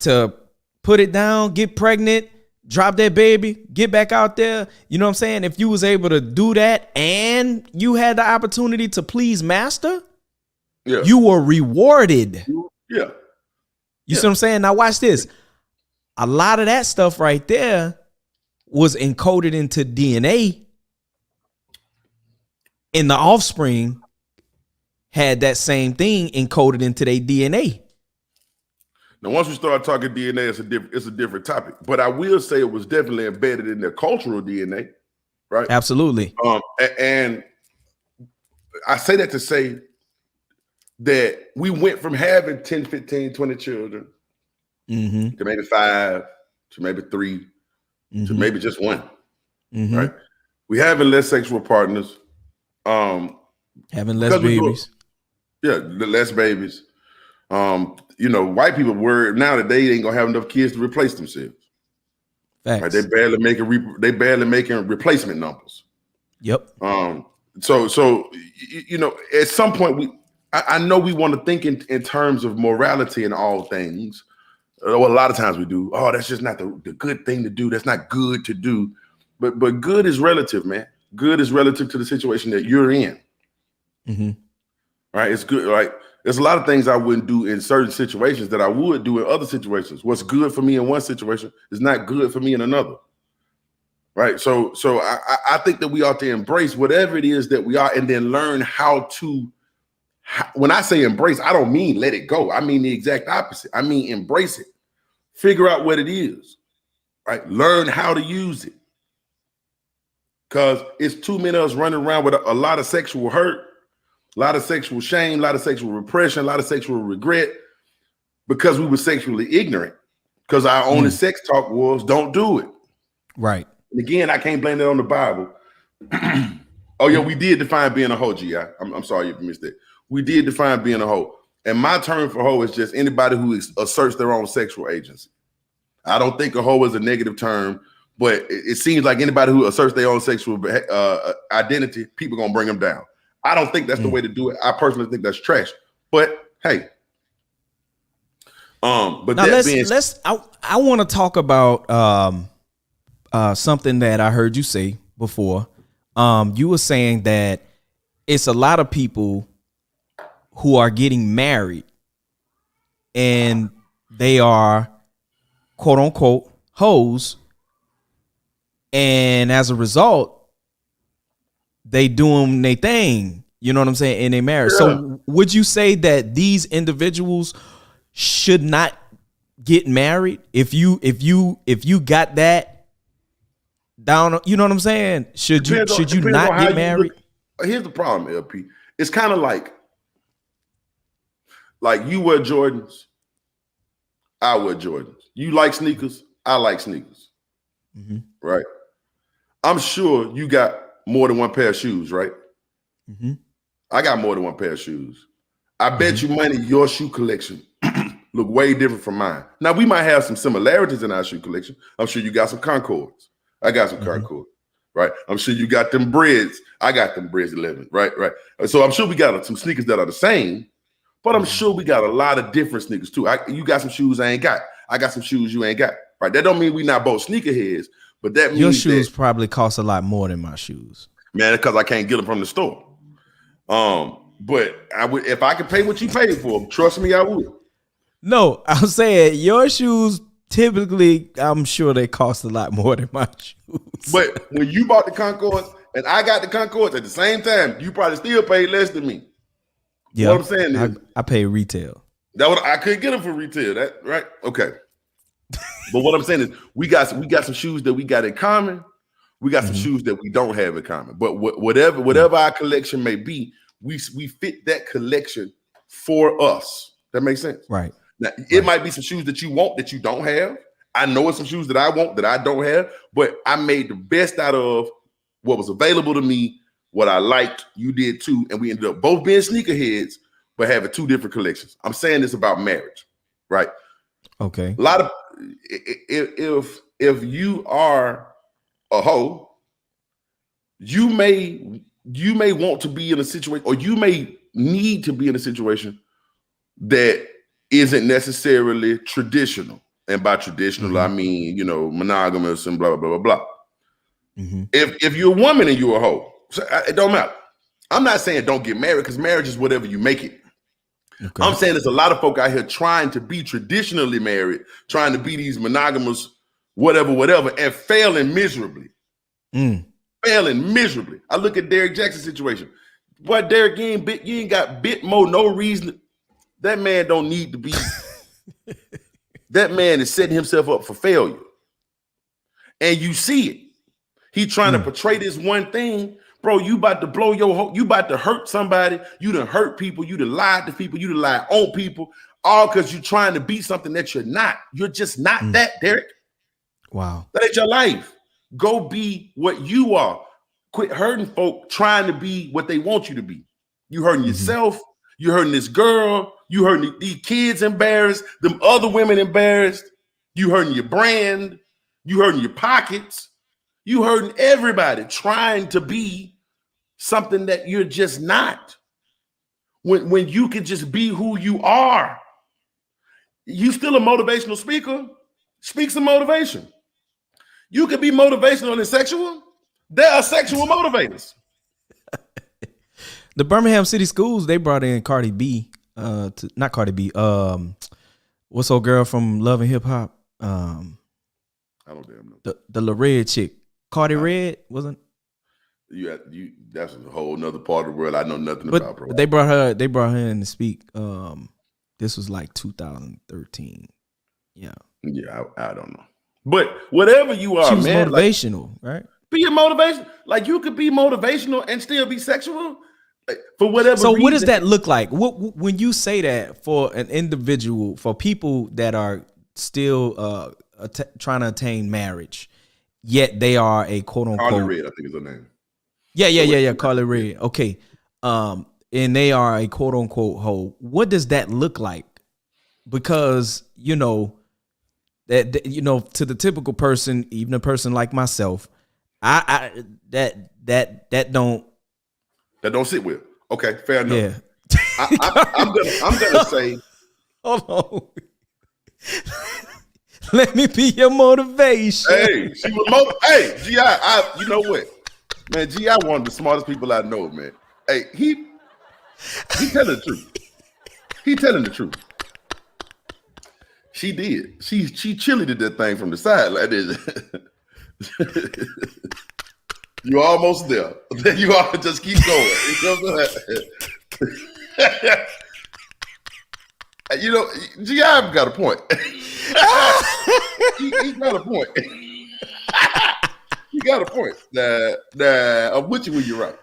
to put it down, get pregnant, drop that baby, get back out there, you know what I'm saying? If you was able to do that and you had the opportunity to please master, you were rewarded. Yeah. You see what I'm saying? Now watch this. A lot of that stuff right there was encoded into DNA, and the offspring had that same thing encoded into their DNA. Now, once we start talking DNA, it's a different topic. But I will say it was definitely embedded in their cultural DNA, right? Absolutely. And I say that to say that we went from having 10, 15, 20 children to maybe 5, to maybe 3, to maybe just 1, right? We having less sexual partners. Having less babies. Less babies. White people worry now that they ain't gonna have enough kids to replace themselves. Facts. Right? They barely making replacement numbers. Yep. So at some point I know we want to think in terms of morality in all things. Well, a lot of times we do. Oh, that's just not the good thing to do. That's not good to do. But good is relative, man. Good is relative to the situation that you're in. Right? It's good. Like there's a lot of things I wouldn't do in certain situations that I would do in other situations. What's good for me in one situation is not good for me in another. Right. So I think that we ought to embrace whatever it is that we are and then learn how to. When I say embrace, I don't mean let it go. I mean the exact opposite. I mean embrace it. Figure out what it is. Right. Learn how to use it. Because it's too many of us running around with a lot of sexual hurt, a lot of sexual shame, a lot of sexual repression, a lot of sexual regret because we were sexually ignorant. Because our only sex talk was don't do it. Right. And again, I can't blame that on the Bible. Oh, yeah, we did define being a hoe, G.I. I'm sorry you missed it. We did define being a hoe. And my term for hoe is just anybody who asserts their own sexual agency. I don't think a hoe is a negative term, but it seems like anybody who asserts their own sexual identity, people gonna bring them down. I don't think that's the way to do it. I personally think that's trash. But hey, but now I want to talk about something that I heard you say before. You were saying that it's a lot of people who are getting married and they are quote unquote hoes, and as a result they doing their thing, you know what I'm saying, in their marriage. Yeah. So would you say that these individuals should not get married if you got that down, you know what I'm saying? Should you not get married? Here's the problem, LP. It's kind of like you wear Jordans, I wear Jordans. You like sneakers, I like sneakers. Mm-hmm. Right? I'm sure you got more than one pair of shoes, right? Mm-hmm. I got more than one pair of shoes. I bet you money your shoe collection look way different from mine. Now, we might have some similarities in our shoe collection. I'm sure you got some Concords. I got some Concords, right? I'm sure you got them Breads. I got them Breads 11, right? So I'm sure we got some sneakers that are the same, but I'm sure we got a lot of different sneakers too. You got some shoes I ain't got. I got some shoes you ain't got, right? That don't mean we not both sneakerheads, but that means your shoes probably cost a lot more than my shoes. Man, because I can't get them from the store. But I would, if I could pay what you paid for them, trust me, I would. No, I'm saying your shoes typically, I'm sure they cost a lot more than my shoes. But when you bought the Concords and I got the Concords at the same time, you probably still paid less than me. Yeah, what I'm saying is I pay retail. I couldn't get them for retail. That right? Okay. But what I'm saying is we got some shoes that we got in common. We got some shoes that we don't have in common. But whatever our collection may be, we fit that collection for us. That makes sense, right? Now it might be some shoes that you want that you don't have. I know it's some shoes that I want that I don't have, but I made the best out of what was available to me, what I liked. You did too, and we ended up both being sneakerheads, but having two different collections. I'm saying this about marriage, right? Okay. A lot of if you are a hoe, you may want to be in a situation, or you may need to be in a situation that isn't necessarily traditional. And by traditional, I mean, monogamous and blah, blah, blah, blah. Mm-hmm. If you're a woman and you're a hoe, it don't matter. I'm not saying don't get married, because marriage is whatever you make it. Okay. I'm saying there's a lot of folk out here trying to be traditionally married, trying to be these monogamous, whatever, and failing miserably. Failing miserably. I look at Derrick Jackson's situation. Boy, Derrick, you ain't got bit more, no reason. That man don't need to be. That man is setting himself up for failure. And you see it. He trying to portray this one thing. Bro, you about to blow you about to hurt somebody. You done hurt people. You done lied to people. You done lied on people. All because you're trying to be something that you're not. You're just not that, Derrick. Wow. That ain't your life. Go be what you are. Quit hurting folk trying to be what they want you to be. You hurting yourself. You hurting this girl. You hurting these kids embarrassed. Them other women embarrassed. You hurting your brand. You hurting your pockets. You hurting everybody trying to be something that you're just not. When you can just be who you are. You still a motivational speaker? Speak some motivation. You could be motivational and sexual. There are sexual motivators. The Birmingham City Schools, they brought in Cardi B. Not Cardi B. What's old girl from Love and Hip Hop? I don't damn know. The La Red chick. Cardi Red, wasn't? That's a whole nother part of the world I know nothing about, bro. They brought her in to speak. This was like 2013. Yeah. Yeah, I don't know. But whatever you are, she was man, motivational, right? Be a motivation. Like you could be motivational and still be sexual. Like, for whatever So reason. What does that look like? When you say that for an individual, for people that are still trying to attain marriage, yet they are a quote unquote Carly Red, I think is her name. Yeah. Carly Red. Okay. and they are a quote unquote hoe, what does that look like? Because, you know, that you know, to the typical person, even a person like myself, that don't sit well. Okay, fair enough. yeah. I'm gonna say, Hold on. Let me be your motivation. hey, she was hey, G.I., you know what? Man, G.I. one of the smartest people I know, man. Hey, he telling the truth. He telling the truth. She did. She cheerleaded that thing from the side like this. You almost there. You are just keep going. You know, G.I. got a point. he got a point. He got a point. I'm with you when you're right.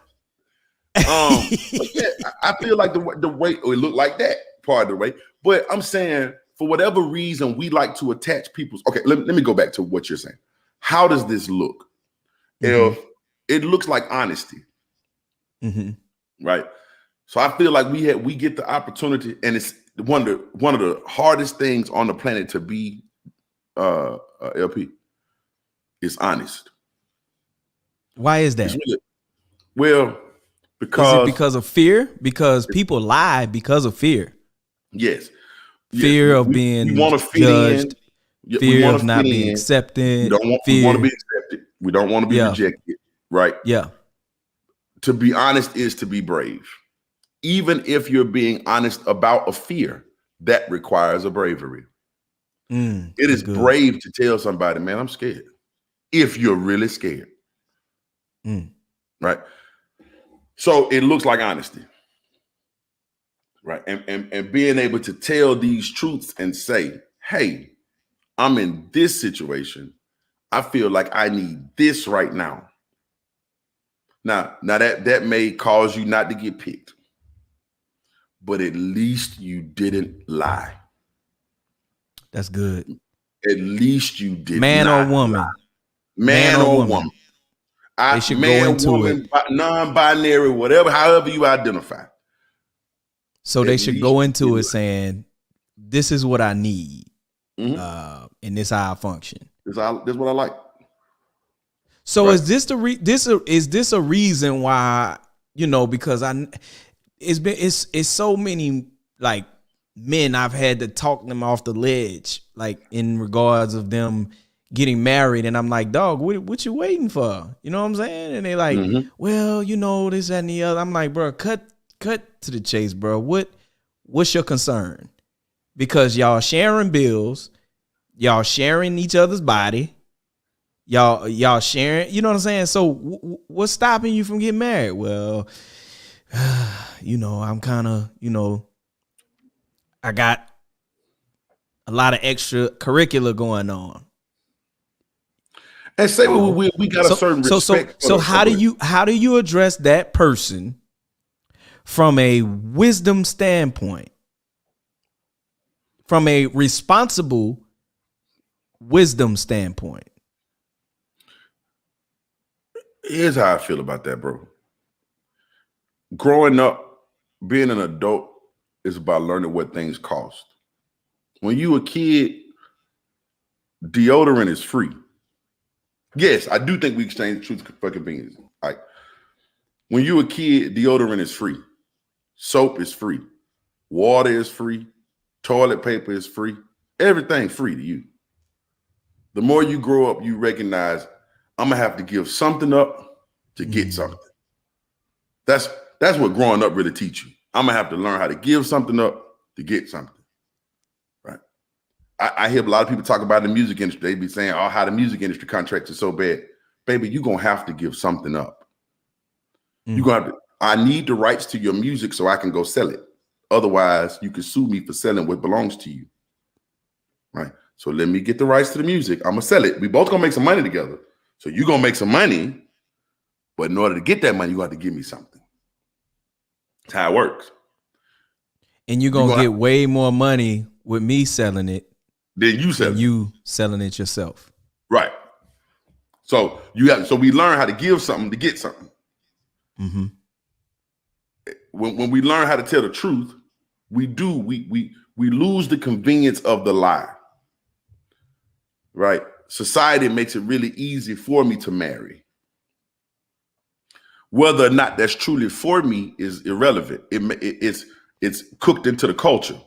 But yeah, I feel like the way it looked like that part of the way. But I'm saying, for whatever reason, we like to attach people's. Okay, let me go back to what you're saying. How does this look? If it looks like honesty, right? So I feel like we get the opportunity, and it's one of the hardest things on the planet to be LP is honest. Why is that? Well, because is it because of fear? Because people lie because of fear. Yes. Fear of being judged. Fear of not being accepted. We want to be accepted. We don't want to be rejected. Right? Yeah. To be honest is to be brave. Even if you're being honest about a fear, that requires a bravery. It is brave to tell somebody, man, I'm scared. If you're really scared. Right? So it looks like honesty. Right. And being able to tell these truths and say, hey, I'm in this situation. I feel like I need this right now. Now that may cause you not to get picked, but at least you didn't lie. That's good. At least you did. Man or woman. Lie. Man or woman. They should go into it. Non-binary, whatever, however you identify. So they should go into it saying, this is what I need. And this is how I function. This is what I like. So is this is this a reason why, you know, because it's so many like men I've had to talk them off the ledge, like in regards of them getting married, and I'm like, dog, what you waiting for? You know what I'm saying? And they like, well, you know, this, that, and the other. I'm like, bro, cut to the chase, bro. What's your concern? Because y'all sharing bills, y'all sharing each other's body, y'all sharing, you know what I'm saying? So what's stopping you from getting married? Well, you know, I'm kind of, you know, I got a lot of extra curricular going on. And say we got a certain respect. So how do you address that person from a wisdom standpoint? From a responsible wisdom standpoint? Here's how I feel about that, bro. Growing up, being an adult is about learning what things cost. When you a kid, deodorant is free. Yes, I do think we exchange truth for convenience. Like when you a kid, deodorant is free. Soap is free. Water is free. Toilet paper is free. Everything free to you. The more you grow up, you recognize I'm gonna have to give something up to get something. That's what growing up really teach you. I'm gonna have to learn how to give something up to get something. Right? I hear a lot of people talk about the music industry. They be saying, oh, how the music industry contracts are so bad. Baby, you're gonna have to give something up. You're gonna have to, I need the rights to your music so I can go sell it. Otherwise, you can sue me for selling what belongs to you. Right? So let me get the rights to the music. I'm gonna sell it. We both gonna make some money together. So you're gonna make some money, but in order to get that money, you got to give me something. That's how it works. And you're gonna get way more money with me selling it than you selling it yourself. Right. So we learn how to give something to get something. when we learn how to tell the truth, we lose the convenience of the lie. Right? Society makes it really easy for me to marry. Whether or not that's truly for me is irrelevant. It's cooked into the culture.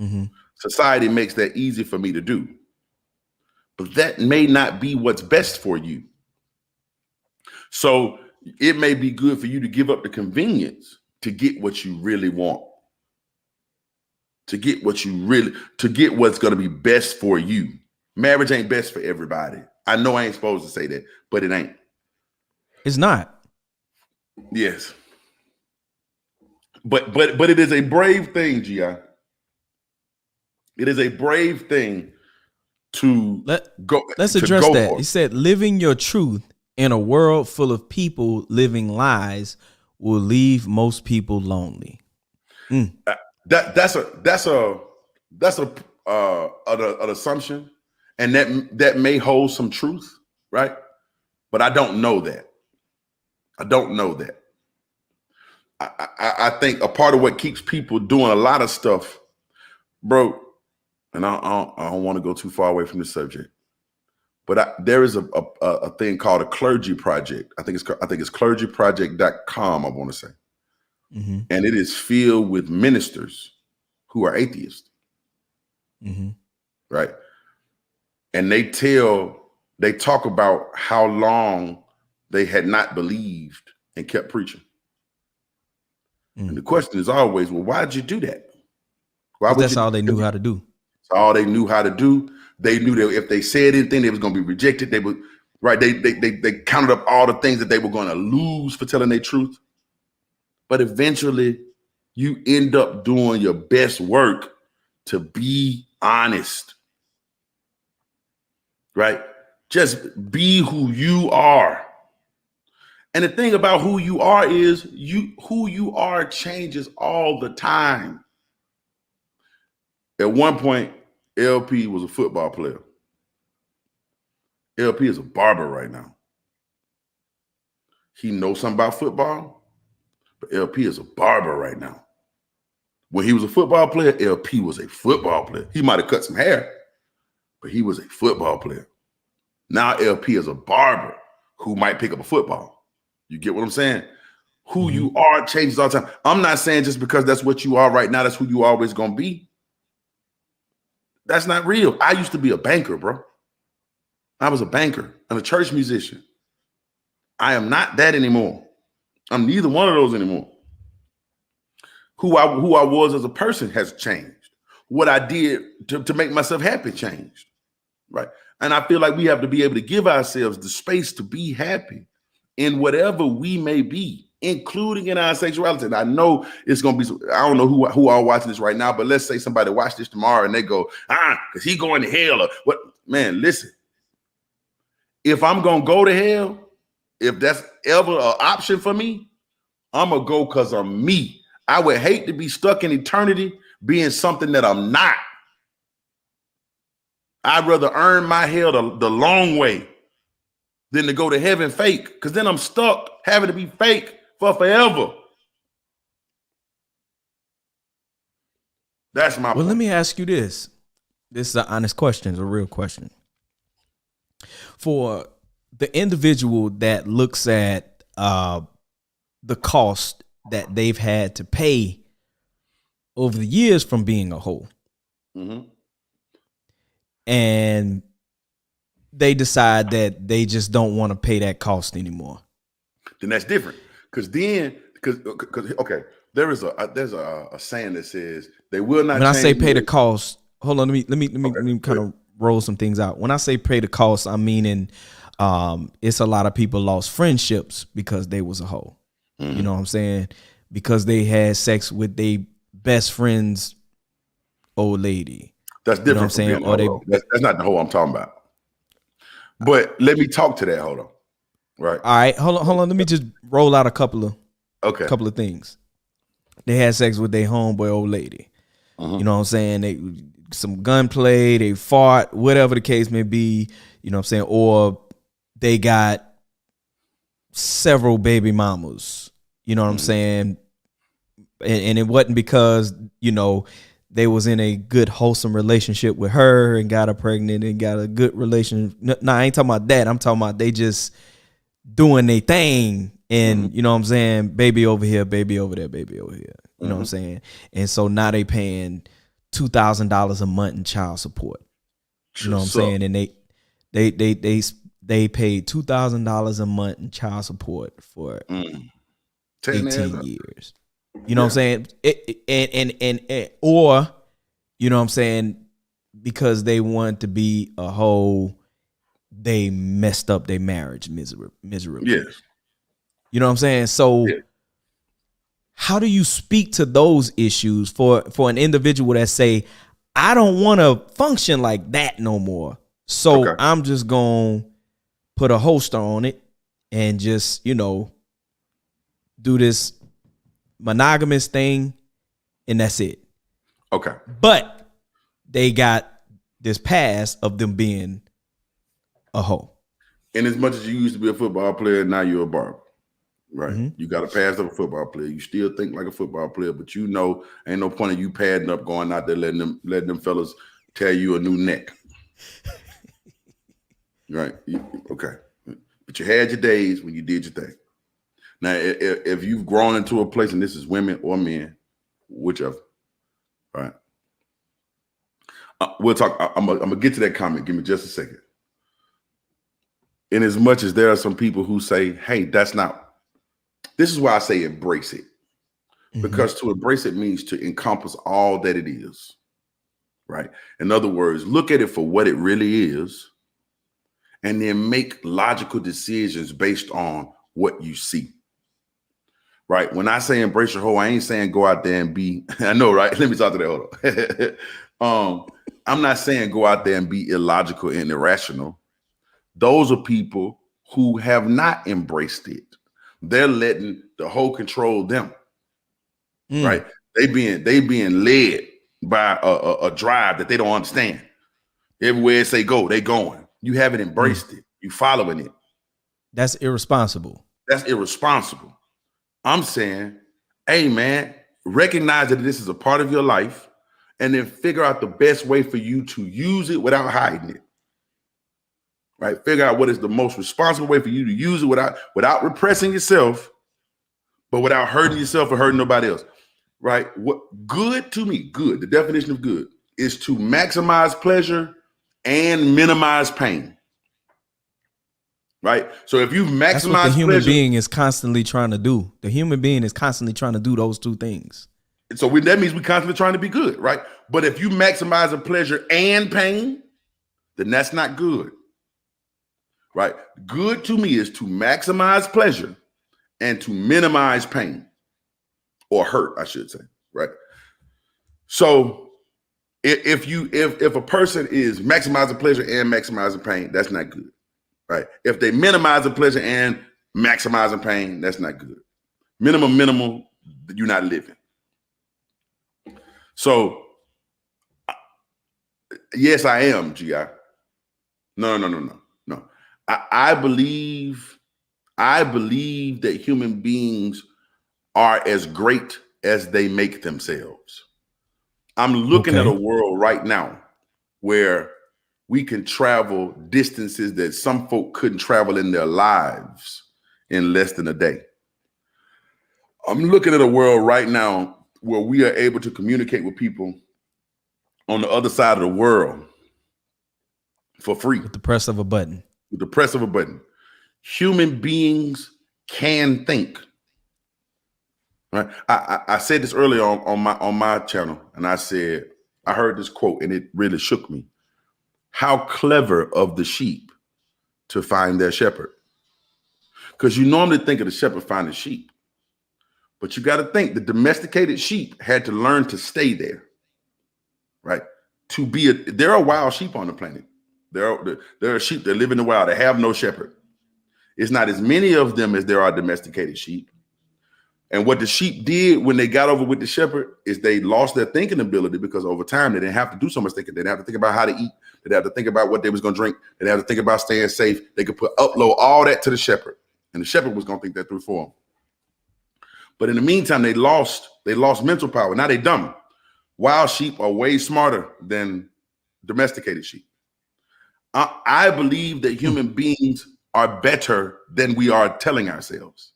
Mm-hmm. Society makes that easy for me to do. But that may not be what's best for you. So it may be good for you to give up the convenience to get what you really want. To get what's going to be best for you. Marriage ain't best for everybody. I know I ain't supposed to say that, but it ain't. It's not. Yes. But it is a brave thing, G.I. It is a brave thing to go. Let's address that. He said, living your truth in a world full of people living lies will leave most people lonely. That's an assumption, and that may hold some truth, right? But I don't know that. I think a part of what keeps people doing a lot of stuff, bro. And I don't want to go too far away from the subject, but there is a thing called a clergy project. I think it's clergyproject.com. I want to say, and it is filled with ministers who are atheists, right? And they talk about how long they had not believed and kept preaching. And the question is always, well, why did you do that? That's all they knew how to do. All they knew how to do. They knew that if they said anything, they was going to be rejected. They would, right? They counted up all the things that they were going to lose for telling their truth. But eventually, you end up doing your best work to be honest, right? Just be who you are. And the thing about who you are is who you are changes all the time. At one point, LP was a football player. LP is a barber right now. He knows something about football, but LP is a barber right now. When he was a football player, LP was a football player. He might have cut some hair, but he was a football player. Now LP is a barber who might pick up a football. You get what I'm saying? Who you are changes all the time. I'm not saying just because that's what you are right now, that's who you always gonna be. That's not real. I used to be a banker, bro. I was a banker and a church musician. I am not that anymore. I'm neither one of those anymore. Who I was as a person has changed. What I did to make myself happy changed, right? And I feel like we have to be able to give ourselves the space to be happy in whatever we may be, including in our sexuality. And I know it's going to be, I don't know who are watching this right now, but let's say somebody watch this tomorrow and they go, because he going to hell or what? Man, listen, if I'm going to go to hell, if that's ever an option for me, I'm going to go because I'm me. I would hate to be stuck in eternity being something that I'm not. I'd rather earn my hell the long way than to go to heaven fake, because then I'm stuck having to be fake for forever. That's my point. Let me ask you this. This is an honest question, it's a real question. For the individual that looks at the cost that they've had to pay over the years from being a hoe, and they decide that they just don't want to pay that cost anymore, then that's different. Because okay, there's a saying that says they will not. When I say pay the cost, hold on, let me kind of roll some things out. When I say pay the cost, I'm meaning it's a lot of people lost friendships because they was a hoe. You know what I'm saying? Because they had sex with their best friend's old lady. That's different. You know what I'm saying? That's not the hoe I'm talking about. But let me talk to that. Hold on. Right. All right. Hold on. Let me just roll out a couple of things. They had sex with their homeboy old lady. You know what I'm saying? They some gunplay, they fought, whatever the case may be, you know what I'm saying? Or they got several baby mamas, you know what I'm saying? and it wasn't because, you know, they was in a good wholesome relationship with her and got her pregnant and got a good relation. No, I ain't talking about that. I'm talking about they just doing their thing, and you know what I'm saying, baby over here, baby over there, baby over here. You know what I'm saying? And so now they paying $2,000 a month in child support. You know what I'm saying? And they paid $2,000 a month in child support for 18 years. You know what I'm saying? Or, you know what I'm saying, because they want to be a whole, they messed up their marriage miserably. Yes. You know what I'm saying? So how do you speak to those issues for an individual that say, I don't want to function like that no more, so I'm just going to put a holster on it and just, you know, do this monogamous thing, and that's it. Okay. But they got this past of them being a hoe. And as much as you used to be a football player, now you're a barber, right? You got a past of a football player. You still think like a football player, but you know, ain't no point in you padding up, going out there, letting them fellas tear you a new neck. Right? Okay. But you had your days when you did your thing. Now, if you've grown into a place, and this is women or men, whichever, right? We'll talk. I'm gonna get to that comment. Give me just a second. In as much as there are some people who say, hey, that's not, this is why I say embrace it. Because to embrace it means to encompass all that it is, right? In other words, look at it for what it really is, and then make logical decisions based on what you see. Right. When I say embrace your hoe, I ain't saying go out there and be, I know, right? Let me talk to that. Hold on. I'm not saying go out there and be illogical and irrational. Those are people who have not embraced it. They're letting the hoe control them. Right. They being led by a drive that they don't understand. Everywhere it say go, they going. You haven't embraced it. You following it. That's irresponsible. That's irresponsible. I'm saying, hey, man, recognize that this is a part of your life, and then figure out the best way for you to use it without hiding it. Right? Figure out what is the most responsible way for you to use it without repressing yourself, but without hurting yourself or hurting nobody else. Right? What good to me, good, the definition of good is to maximize pleasure and minimize pain. Right. So if you've maximized that's what the human pleasure, being is constantly trying to do. The human being is constantly trying to do those two things. So that means we're constantly trying to be good, right? But if you maximize the pleasure and pain, then that's not good. Right? Good to me is to maximize pleasure and to minimize pain or hurt, I should say. Right. So if a person is maximizing pleasure and maximizing pain, that's not good. Right. If they minimize the pleasure and maximizing pain, that's not good. Minimal, you're not living. So, yes, I am, G.I. No. I believe that human beings are as great as they make themselves. I'm looking at a world right now where we can travel distances that some folk couldn't travel in their lives in less than a day. I'm looking at a world right now where we are able to communicate with people on the other side of the world for free. With the press of a button. With the press of a button. Human beings can think. Right? I said this earlier on my channel, and I said, I heard this quote and it really shook me. How clever of the sheep to find their shepherd. Because you normally think of the shepherd finding sheep. But you got to think the domesticated sheep had to learn to stay there. Right? There are wild sheep on the planet. There are sheep that live in the wild that have no shepherd. It's not as many of them as there are domesticated sheep. And what the sheep did when they got over with the shepherd is they lost their thinking ability, because over time they didn't have to do so much thinking. They didn't have to think about how to eat. They didn't have to think about what they was going to drink. They didn't have to think about staying safe. They could upload all that to the shepherd, and the shepherd was going to think that through for them. But in the meantime, they lost mental power. Now they dumb. Wild sheep are way smarter than domesticated sheep. I believe that human beings are better than we are telling ourselves.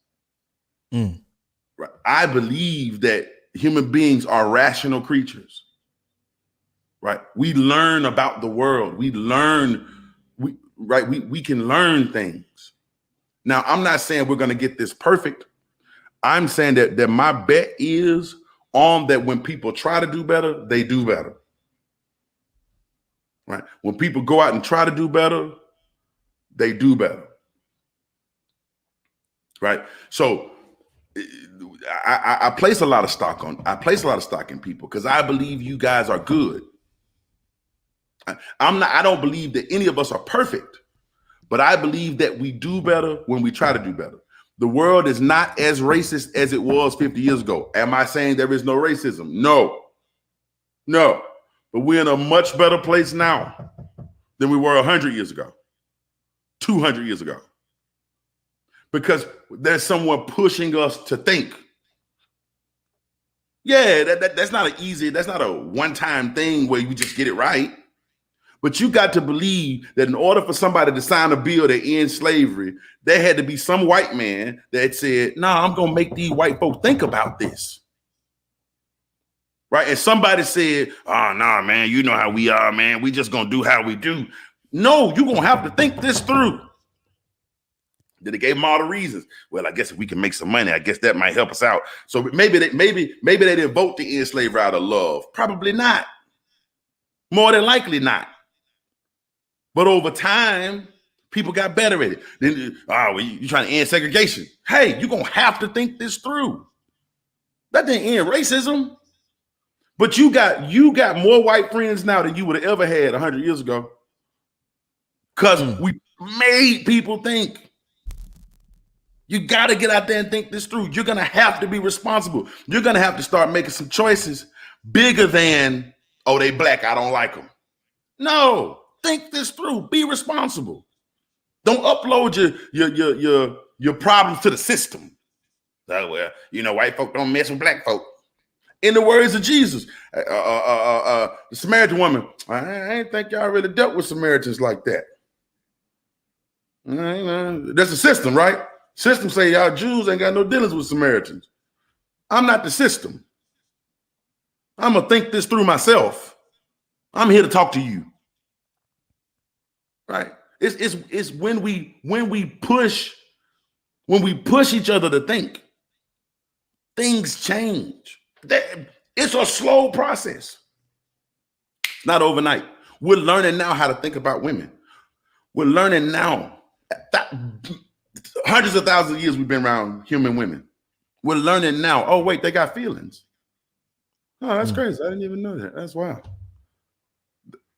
Right? I believe that human beings are rational creatures. Right? We learn about the world. We can learn things. Now, I'm not saying we're going to get this perfect. I'm saying that my bet is on that when people try to do better, they do better. Right? When people go out and try to do better, they do better. Right? So I place a lot of stock in people because I believe you guys are good. I don't believe that any of us are perfect, but I believe that we do better when we try to do better. The world is not as racist as it was 50 years ago. Am I saying there is no racism? No. But we're in a much better place now than we were 100 years ago, 200 years ago. Because there's someone pushing us to think. Yeah, that's not a one-time thing where you just get it right. But you got to believe that in order for somebody to sign a bill that ends slavery, there had to be some white man that said, I'm going to make these white folks think about this. Right? And somebody said, man, you know how we are, man. We just going to do how we do. No, you're going to have to think this through. Then they gave them all the reasons. Well, I guess if we can make some money, I guess that might help us out. So maybe they didn't vote to end slavery out of love. Probably not. More than likely not. But over time, people got better at it. Then, you're trying to end segregation. Hey, you're going to have to think this through. That didn't end racism. But you got more white friends now than you would have ever had 100 years ago. Because we made people think. You got to get out there and think this through. You're going to have to be responsible. You're going to have to start making some choices bigger than, they black, I don't like them. No. Think this through. Be responsible. Don't upload your problems to the system. Well, white folk don't mess with black folk. In the words of Jesus, the Samaritan woman, I ain't think y'all really dealt with Samaritans like that. That's the system, right? System say y'all Jews ain't got no dealings with Samaritans. I'm not the system. I'm gonna think this through myself. I'm here to talk to you. Right. It's when we push each other to think, things change. It's a slow process. It's not overnight. We're learning now how to think about women. We're learning now. Hundreds of thousands of years we've been around human women. We're learning now. Oh, wait, they got feelings. Oh, that's crazy. I didn't even know that. That's wild.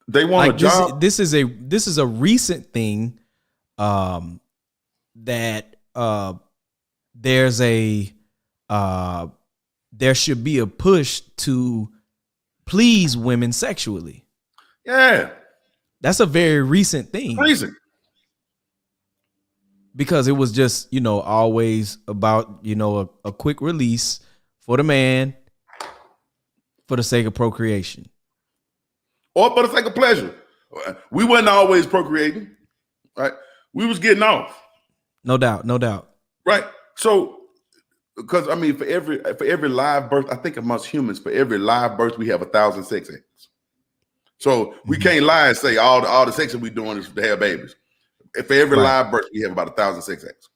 They want a job. This is a recent thing that there should be a push to please women sexually. Yeah. That's a very recent thing. Crazy. Because it was just, always about, a quick release for the man for the sake of procreation. Or for the sake of pleasure. We wasn't always procreating, right? We was getting off. No doubt. Right. So, because for every live birth, I think amongst humans, for every live birth, we have 1,000 sex acts. So we can't lie and say all the sex that we're doing is to have babies. For every live birth, we have about 1,000 sex acts.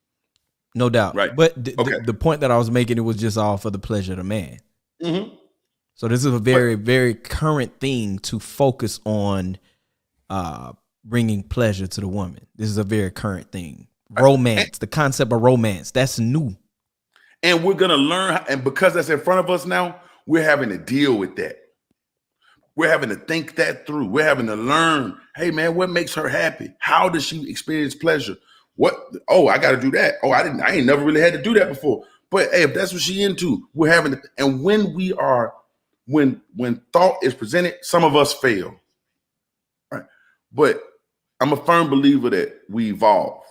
No doubt. Right. But the point that I was making, it was just all for the pleasure of the man. Mm-hmm. So this is a very, very current thing to focus on bringing pleasure to the woman. This is a very current thing. Romance, the concept of romance, that's new. And we're going to learn, and because that's in front of us now, we're having to deal with that. We're having to think that through. We're having to learn, hey, man, what makes her happy? How does she experience pleasure? I got to do that. I ain't never really had to do that before. But hey, if that's what she into, we're having to, and when thought is presented, some of us fail. Right. But I'm a firm believer that we evolve.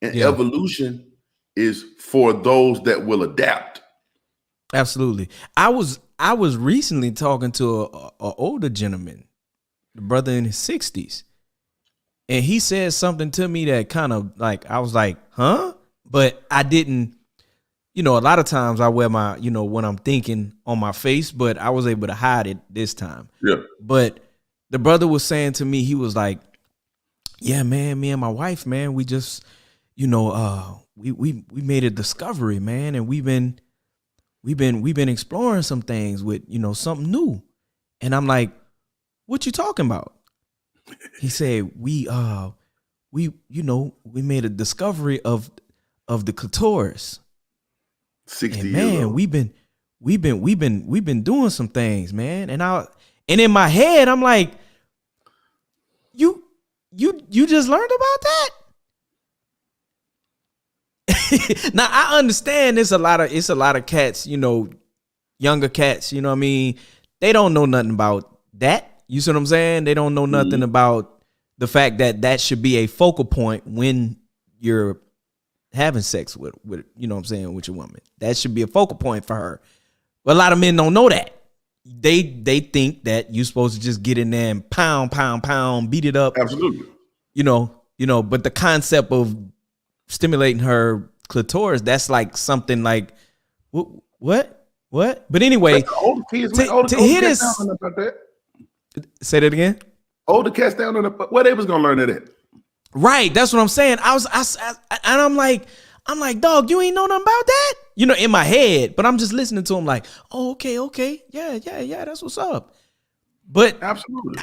And evolution is for those that will adapt. Absolutely. I was recently talking to a older gentleman, the brother in his 60s. And he said something to me that kind of like, I was like, huh? But I didn't, a lot of times I wear my, when I'm thinking on my face, but I was able to hide it this time. Yeah. But the brother was saying to me, he was like, yeah, man, me and my wife, man, we just, we made a discovery, man. And we've been exploring some things with, something new. And I'm like, what you talking about? He said, we made a discovery of the clitoris. 60 and years man, old. we've been doing some things, man. And in my head, I'm like, you just learned about that? Now I understand it's a lot of cats, younger cats, you know what I mean? They don't know nothing about that. You see what I'm saying? They don't know nothing about the fact that should be a focal point when you're having sex with with your woman. That should be a focal point for her. But a lot of men don't know that. They think that you're supposed to just get in there and pound, beat it up. Absolutely. But the concept of stimulating her clitoris, that's like something like what? But anyway, older kids, to hit this. About that. Say that again. Older cats down on the where they was gonna learn that at. Right, that's what I'm saying. And I'm like, dog, you ain't know nothing about that, in my head. But I'm just listening to him like, oh, okay, yeah, that's what's up. But Absolutely,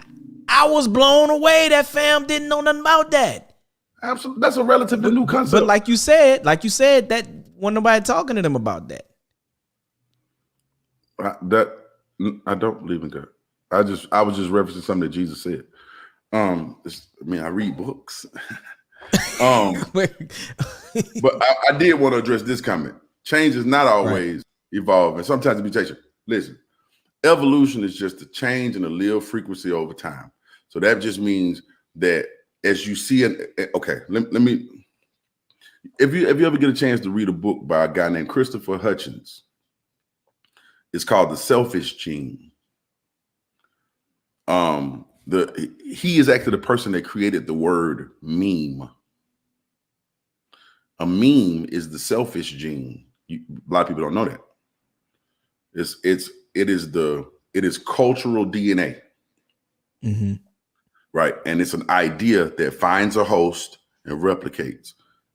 I was blown away that fam didn't know nothing about that. absolutely, that's a relatively new concept. But like you said, that wasn't nobody talking to them about that. I don't believe in God. I was just referencing something that Jesus said. I read books. But I did want to address this comment. Change is not always evolving. Sometimes it be changing. Listen, evolution is just a change in the allele frequency over time. So that just means that as you see it, okay, let me, if you ever get a chance to read a book by a guy named Christopher Hitchens, it's called The Selfish Gene. He is actually the person that created the word meme. A meme is the selfish gene. A lot of people don't know that. It is cultural DNA. Mm-hmm. Right. And it's an idea that finds a host and replicates.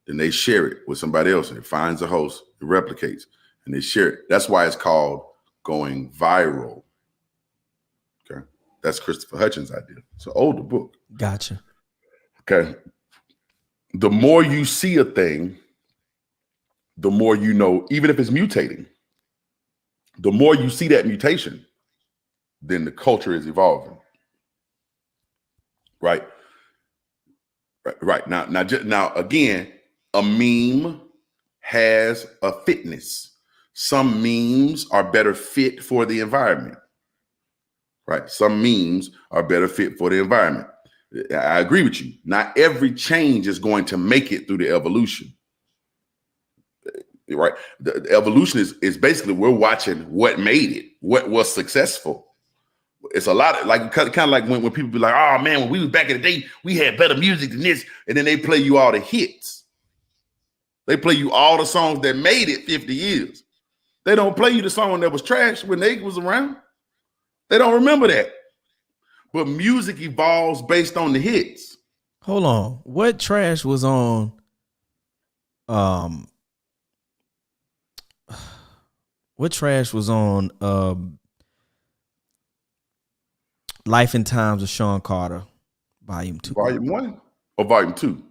Then they share it with somebody else and it finds a host, it replicates, and they share it. That's why it's called going viral. Okay. That's Christopher Hitchens' idea. It's an older book. Gotcha. Okay. The more you see a thing, the more you know, even if it's mutating, the more you see that mutation, then the culture is evolving. Right. Now, again, a meme has a fitness. Some memes are better fit for the environment. Right. Some memes are better fit for the environment. I agree with you. Not every change is going to make it through the evolution. Right. The evolution is basically we're watching what made it, what was successful. It's a lot of like kind of like when people be like, oh man, when we was back in the day, we had better music than this. And then they play you all the hits. They play you all the songs that made it 50 years. They don't play you the song that was trash when they was around. They don't remember that. But music evolves based on the hits. Hold on. What trash was on what trash was on Life and Times of Sean Carter, Volume 2? Volume 1 or Volume 2?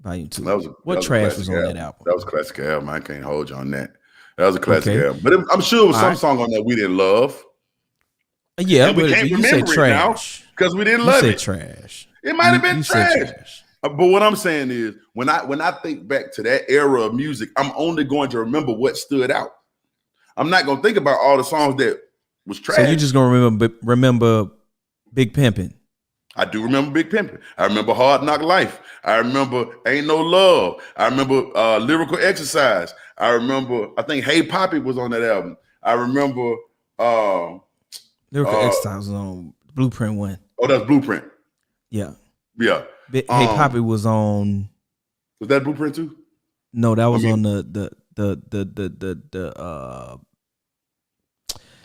Volume 2. What trash was on that album? That was a classic album. I can't hold you on that. That was a classic album. But I'm sure it was some song on there we didn't love. Yeah, and we can't remember it now because we didn't love it. Trash. It might have been trash. But what I'm saying is, when I think back to that era of music, I'm only going to remember what stood out. I'm not going to think about all the songs that was trash. So you just going to remember Big Pimpin'. I do remember Big Pimpin'. I remember Hard Knock Life. I remember Ain't No Love. I remember Lyrical Exercise. I remember, I think Hey Poppy was on that album. I remember Lyrical Exercise was on Blueprint 1. Oh, that's Blueprint. Yeah. Yeah. Hey Poppy was on. Was that Blueprint too? No, that was on the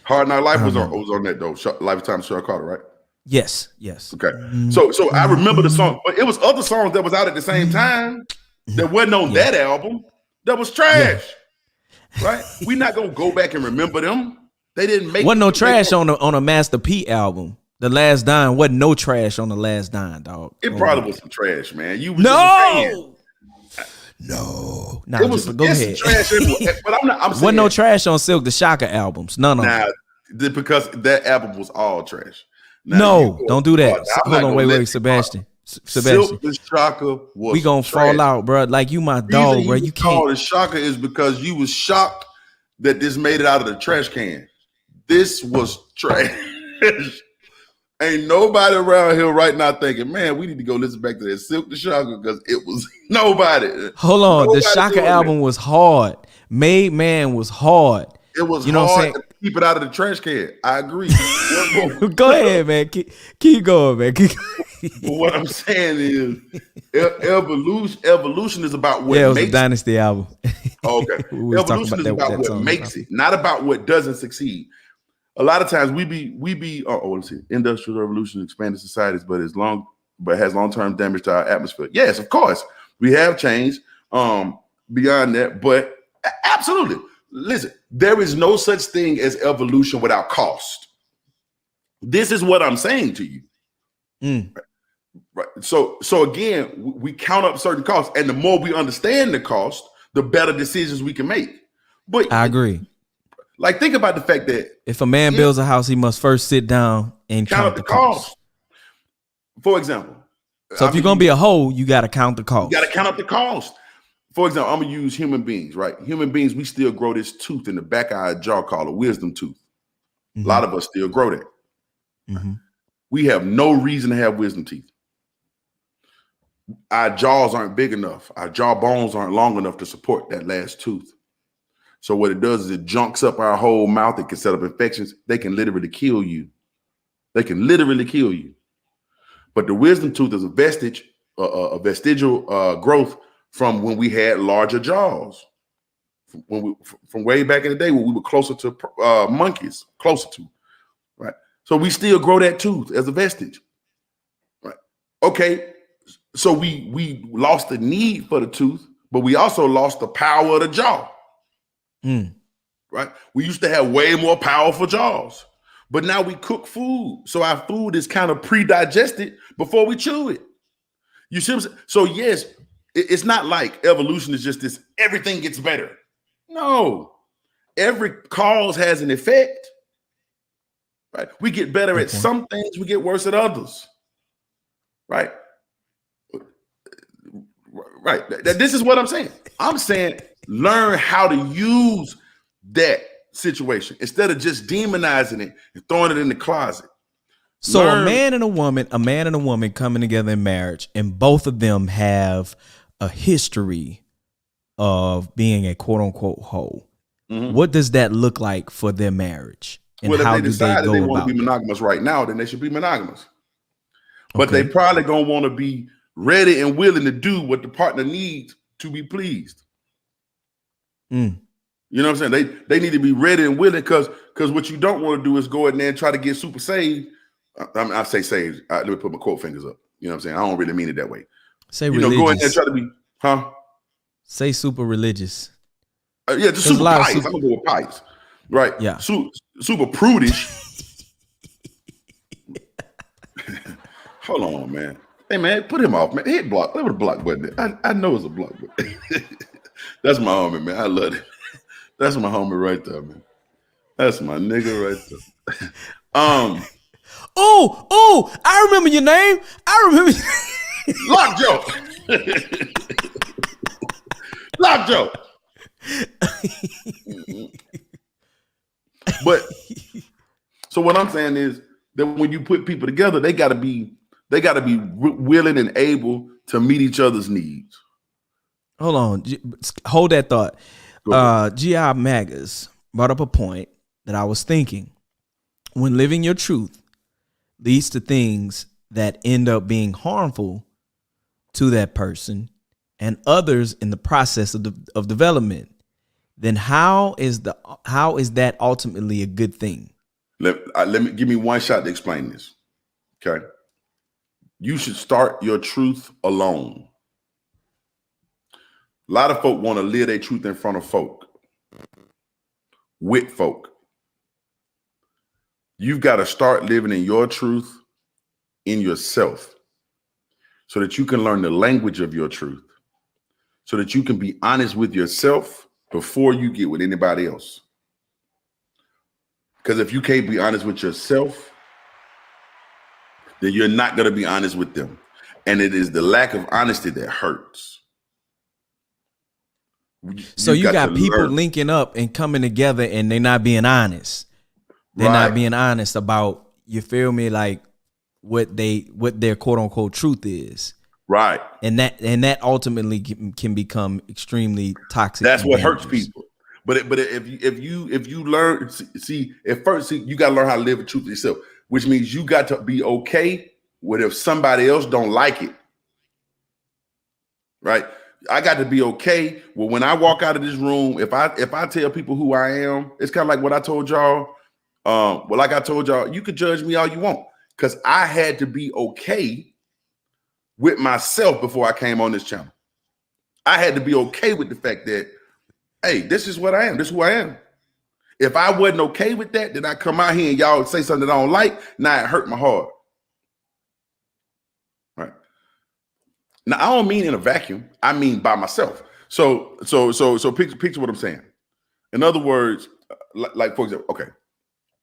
Hard Knock Life was on that though. Lifetime Sean Carter, right? Yes. Okay. So I remember the song, but it was other songs that was out at the same time that wasn't on that album. That was trash. Yeah. Right? We're not gonna go back and remember them. They didn't make wasn't no trash on a Master P album. The Last Dime wasn't no trash on the Last Dime, dog. It probably was some trash, man. You was No. Nah, it was go ahead. Trash but I'm saying, wasn't no trash on Silk the Shocker albums. None of them. Because that album was all trash. Now, no, don't do that. Hold on, wait, Sebastian. Silk the Shocker was we gonna trash. fall out, bro. Like you my dog, bro. You can't. The shocker is because you was shocked that this made it out of the trash can. This was trash. Ain't nobody around here right now thinking, man, we need to go listen back to that Silk the Shocker because it was nobody. Hold on, the Shocker album was hard. Made Man was hard. It was hard to keep it out of the trash can. I agree. Go ahead, man. Keep going, man. But what I'm saying is, evolution is about what makes it. Yeah, it was a Dynasty album. Okay. Evolution is about what makes it, not about what doesn't succeed. A lot of times we be let's see, industrial revolution expanded societies, but has long-term damage to our atmosphere. Yes, of course, we have changed beyond that, but absolutely. Listen, there is no such thing as evolution without cost. This is what I'm saying to you. Right. So again, we count up certain costs, and the more we understand the cost, the better decisions we can make. But I agree. Like, think about the fact that if a man builds a house, he must first sit down and count the cost. For example. So if you're going to be a hoe, you got to count the cost. You got to count up the cost. For example, I'm going to use human beings, right? Human beings, we still grow this tooth in the back of our jaw called a wisdom tooth. A lot of us still grow that. We have no reason to have wisdom teeth. Our jaws aren't big enough. Our jaw bones aren't long enough to support that last tooth. So what it does is it junks up our whole mouth. It can set up infections. They can literally kill you. They can literally kill you. But the wisdom tooth is a vestigial growth from when we had larger jaws. From way back in the day when we were closer to monkeys, right? So we still grow that tooth as a vestige, right? Okay, so we lost the need for the tooth, but we also lost the power of the jaw. Right? We used to have way more powerful jaws, but now we cook food. So our food is kind of pre-digested before we chew it. You see what I'm saying? So yes, it's not like evolution is just this, everything gets better. No, every cause has an effect, right? We get better at some things, we get worse at others, right? Right. This is what I'm saying. I'm saying learn how to use that situation instead of just demonizing it and throwing it in the closet. So a man and a woman coming together in marriage, and both of them have a history of being a quote unquote hoe. What does that look like for their marriage? And well, how if they decide do they want to be monogamous right now, then they should be monogamous. But they probably gonna want to be ready and willing to do what the partner needs to be pleased. You know what I'm saying? They need to be ready and willing because what you don't want to do is go in there and try to get super saved. I say saved. Let me put my quote fingers up. You know what I'm saying? I don't really mean it that way. Say religious. Go in there and try to be, Say super religious. Yeah, just super pious. I'm gonna go with pious. Right. Yeah. Super prudish. Hold on, man. Hey, man, put him off, man. Hit block. Let me block button. I know it's a block button. That's my homie, man. I love it. That's my homie right there, man. That's my nigga right there. Oh, I remember your name. Lockjaw. Lockjaw. But so what I'm saying is that when you put people together, they got to be They got to be willing and able to meet each other's needs. Hold on. Hold that thought. Go ahead. G.I. Magas brought up a point that I was thinking. When living your truth leads to things that end up being harmful to that person and others in the process of development, then how is that ultimately a good thing? Let me give me one shot to explain this. Okay. You should start your truth alone. A lot of folk want to live their truth in front of folk, with folk. You've got to start living in your truth in yourself so that you can learn the language of your truth, so that you can be honest with yourself before you get with anybody else. Because if you can't be honest with yourself, then you're not going to be honest with them. And it is the lack of honesty that hurts. So you got people linking up and coming together and they're not being honest. They're not being honest about, you feel me, like what their quote unquote truth is. Right. And that ultimately can become extremely toxic. That's what hurts people. But if you learn, see, at first, you got to learn how to live with truth yourself, which means you got to be okay with if somebody else don't like it. Right. I got to be okay with when I walk out of this room, if I tell people who I am, it's kind of like what I told y'all. Like I told y'all, you could judge me all you want, because I had to be okay with myself before I came on this channel. I had to be okay with the fact that, hey, this is what I am. This is who I am. If I wasn't okay with that, then I come out here and y'all say something that I don't like. Now it hurt my heart. Right. Now I don't mean in a vacuum. I mean by myself. So picture what I'm saying. In other words, like for example, okay.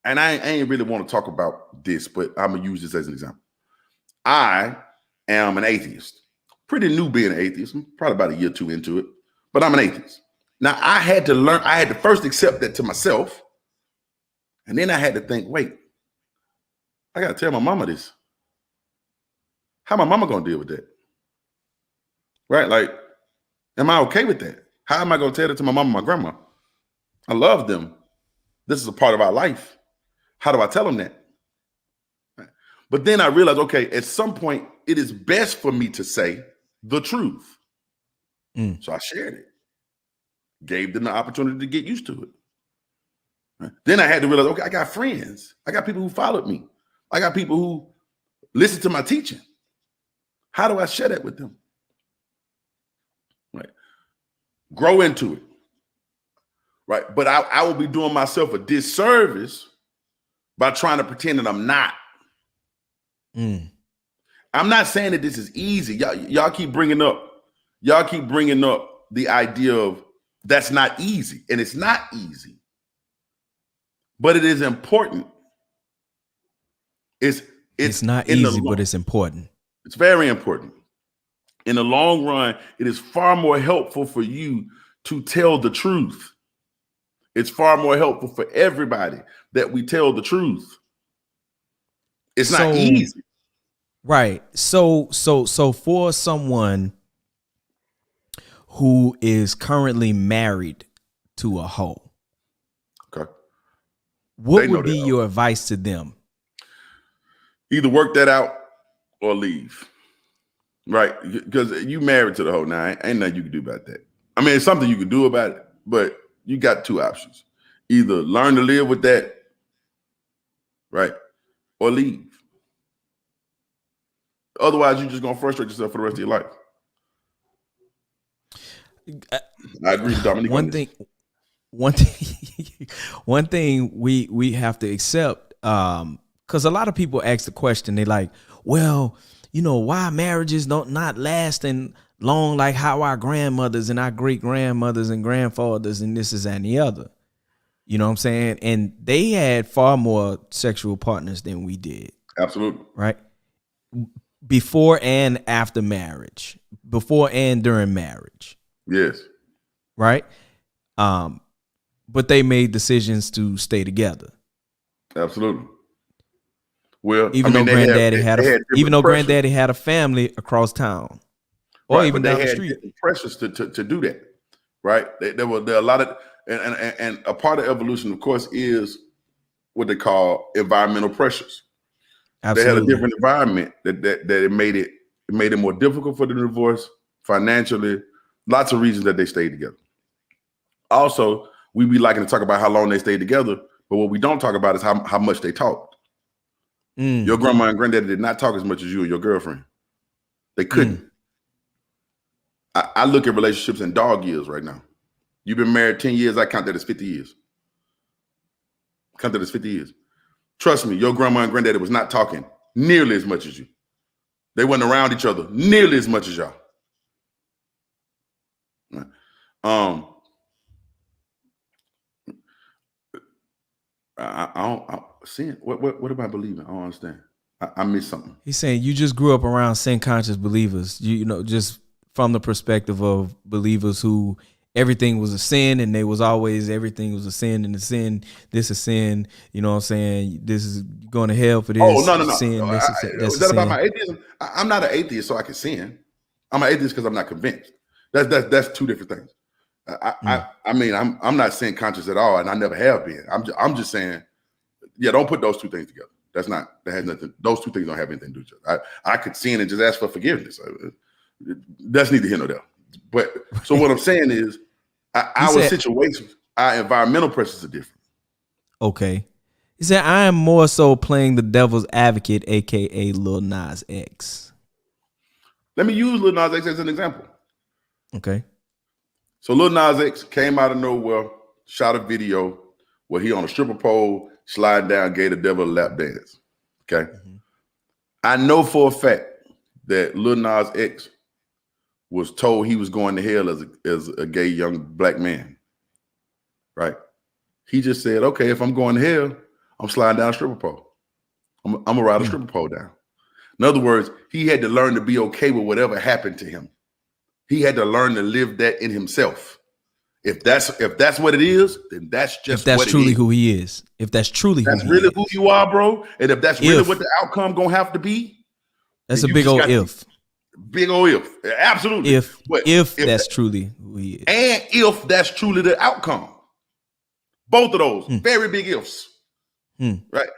And I ain't really want to talk about this, but I'm gonna use this as an example. I am an atheist. Pretty new being an atheist. I'm probably about a year or two into it, but I'm an atheist. Now I had to first accept that to myself. And then I had to think, wait, I gotta tell my mama this. How my mama gonna deal with that? Right? Like, am I okay with that? How am I gonna tell it to my mama and my grandma? I love them. This is a part of our life. How do I tell them that? Right. But then I realized, okay, at some point, it is best for me to say the truth. So I shared it. Gave them the opportunity to get used to it. Right. Then I had to realize, okay, I got friends. I got people who followed me. I got people who listen to my teaching. How do I share that with them? Right. Grow into it. Right. But I will be doing myself a disservice by trying to pretend that I'm not. I'm not saying that this is easy. Y'all keep bringing up the idea of that's not easy, and it's not easy, but it is important. It's not easy, but it's important. It's very important. In the long run, it is far more helpful for you to tell the truth. It's far more helpful for everybody that we tell the truth. It's not easy. Right. So for someone who is currently married to a hoe, okay, what would be your advice to them? Either work that out or leave. Right. Because you married to the hoe now. Ain't nothing you can do about that. I mean, it's something you can do about it, but you got two options. Either learn to live with that, right, or leave. Otherwise, you're just going to frustrate yourself for the rest of your life. I agree with Dominique. One thing we have to accept, because a lot of people ask the question, they like, well, you know, why marriages not lasting long like how our grandmothers and our great grandmothers and grandfathers and this is and the other. You know what I'm saying? And they had far more sexual partners than we did. Absolutely. Right? Before and after marriage. Before and during marriage. Yes. Right? But they made decisions to stay together. Absolutely. Well, I Even mean, though granddaddy had different pressures. granddaddy had a family across town, or Right, even but down they the had street. different pressures to do that. Right, there were a lot of and a part of evolution, of course, is what they call environmental pressures. They had a Absolutely. different environment that it made it more difficult for them to divorce financially. Lots of reasons that they stayed together. Also, we be liking to talk about how long they stayed together, but what we don't talk about is how much they talked. Your grandma and granddaddy did not talk as much as you and your girlfriend. They couldn't. I look at relationships in dog years right now. You've been married 10 years. I count that as 50 years. Count that as 50 years. Trust me, your grandma and granddaddy was not talking nearly as much as you. They weren't around each other nearly as much as y'all. I don't sin. What am I believing? I don't understand. I missed something. He's saying you just grew up around sin conscious believers. You know, just from the perspective of believers who everything was a sin, and they was always everything was a sin, and the sin, this is sin. You know what I'm saying? This is going to hell for this. Oh, no. Sin. Is that about my atheism? I'm not an atheist, so I can sin. I'm an atheist because I'm not convinced. That's two different things. I mean, I'm not sin conscious at all, and I never have been. I'm just saying, yeah, don't put those two things together. That has nothing. Those two things don't have anything to do with each other. I could sin and just ask for forgiveness. That's neither here nor there. But so what I'm saying is, our situations, our environmental pressures are different. Okay. He said, I am more so playing the devil's advocate, aka Lil Nas X. Let me use Lil Nas X as an example. Okay. So Lil Nas X came out of nowhere, shot a video where he on a stripper pole, sliding down, gave the devil a lap dance. Okay. I know for a fact that Lil Nas X was told he was going to hell as a gay young black man. Right. He just said, okay, if I'm going to hell, I'm sliding down a stripper pole. I'm gonna ride a stripper pole down. In other words, he had to learn to be okay with whatever happened to him. He had to learn to live that in himself. If that's what it is, then that's just if that's what truly it is. who he is. If that's truly that's who really he who is. you are, bro. And if that's really what the outcome gonna have to be, that's a big old if. Big old if. Absolutely. If that's truly who he is. And if that's truly the outcome. Both of those, very big ifs. Right?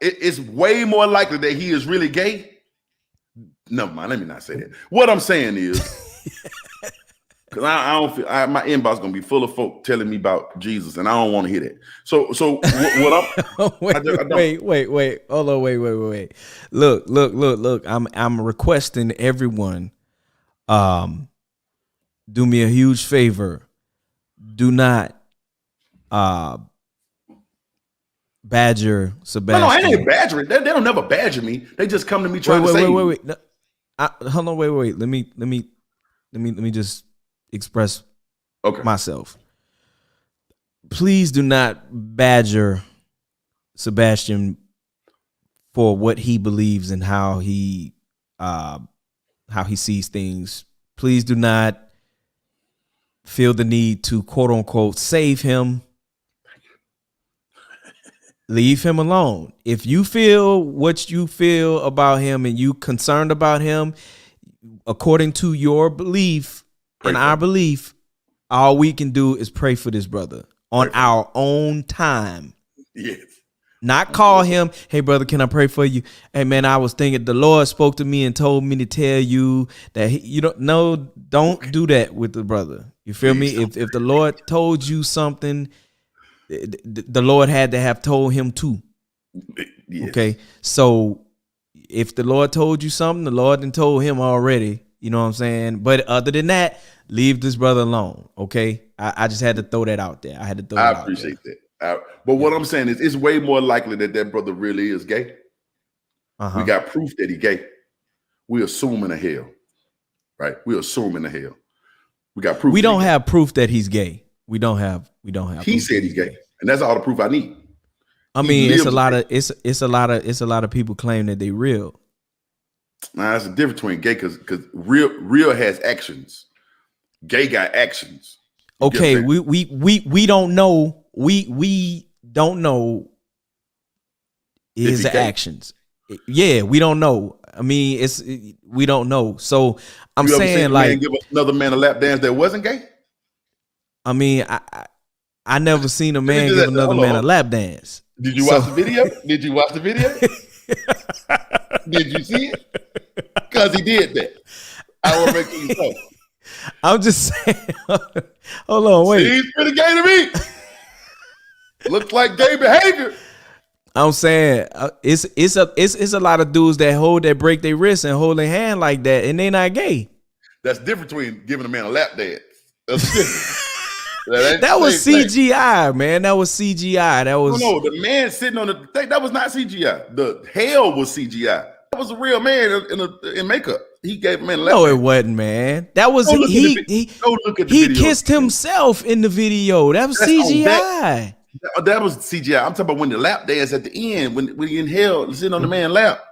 It's way more likely that he is really gay. Never mind, let me not say that. What I'm saying is, because I don't feel my inbox gonna be full of folk telling me about Jesus, and I don't want to hear that. So what I'm wait. Hold on, wait. Look. I'm requesting everyone, do me a huge favor. Do not badger Sebastian. No, I ain't badgering. They don't never badger me. They just come to me trying to say. Wait. No, hold on, wait. Let me just express myself. Please do not badger Sebastian for what he believes and how he sees things. Please do not feel the need to quote unquote save him. Leave him alone. If you feel what you feel about him and you concerned about him, according to your belief and our belief, all we can do is pray for this brother on our own time. Yes. Not call him, hey brother, can I pray for you? Hey man, I was thinking the Lord spoke to me and told me to tell you that don't do that with the brother. You feel me? If the Lord told you something, the Lord had to have told him too. Yes. Okay. So if the Lord told you something, the Lord done told him already. You know what I'm saying? But other than that, leave this brother alone. Okay. I just had to throw that out there. I appreciate that. But what I'm saying is it's way more likely that brother really is gay. We got proof that he gay. We assuming a hell. Right? We assuming a hell. We got proof. We don't have proof that he's gay. We don't have. He said he's gay, and that's all the proof I need. I mean, it's a lot of people claim that they real. Now that's the difference between gay because real has actions. Gay got actions. Okay, we don't know. We don't know his actions. Yeah, we don't know. I mean, we don't know. So I'm You ever seen saying a man like, give another man a lap dance that wasn't gay? I mean, I never seen a Let me man do give that. another Hold man a on. lap dance. Did you So watch the video? Did you watch the video? Did you see it? Because he did that. I want to make sure you know. I'm just saying. Hold on, wait. Seems pretty gay to me. Looks like gay behavior. I'm saying it's a lot of dudes that break their wrist and hold their hand like that, and they not gay. That's different between giving a man a lap dance. That's different. That, That was same thing. CGI, man. That was CGI. That was No, the man sitting on the thing, that was not CGI. The hell was CGI. That was a real man in makeup. He gave a man a lap no, dance. it wasn't, man. That was Go look he. go look at the He video. kissed himself in the video. That was That's on CGI. That was CGI. I'm talking about when the lap dance at the end, when he inhaled, sitting on the man's lap.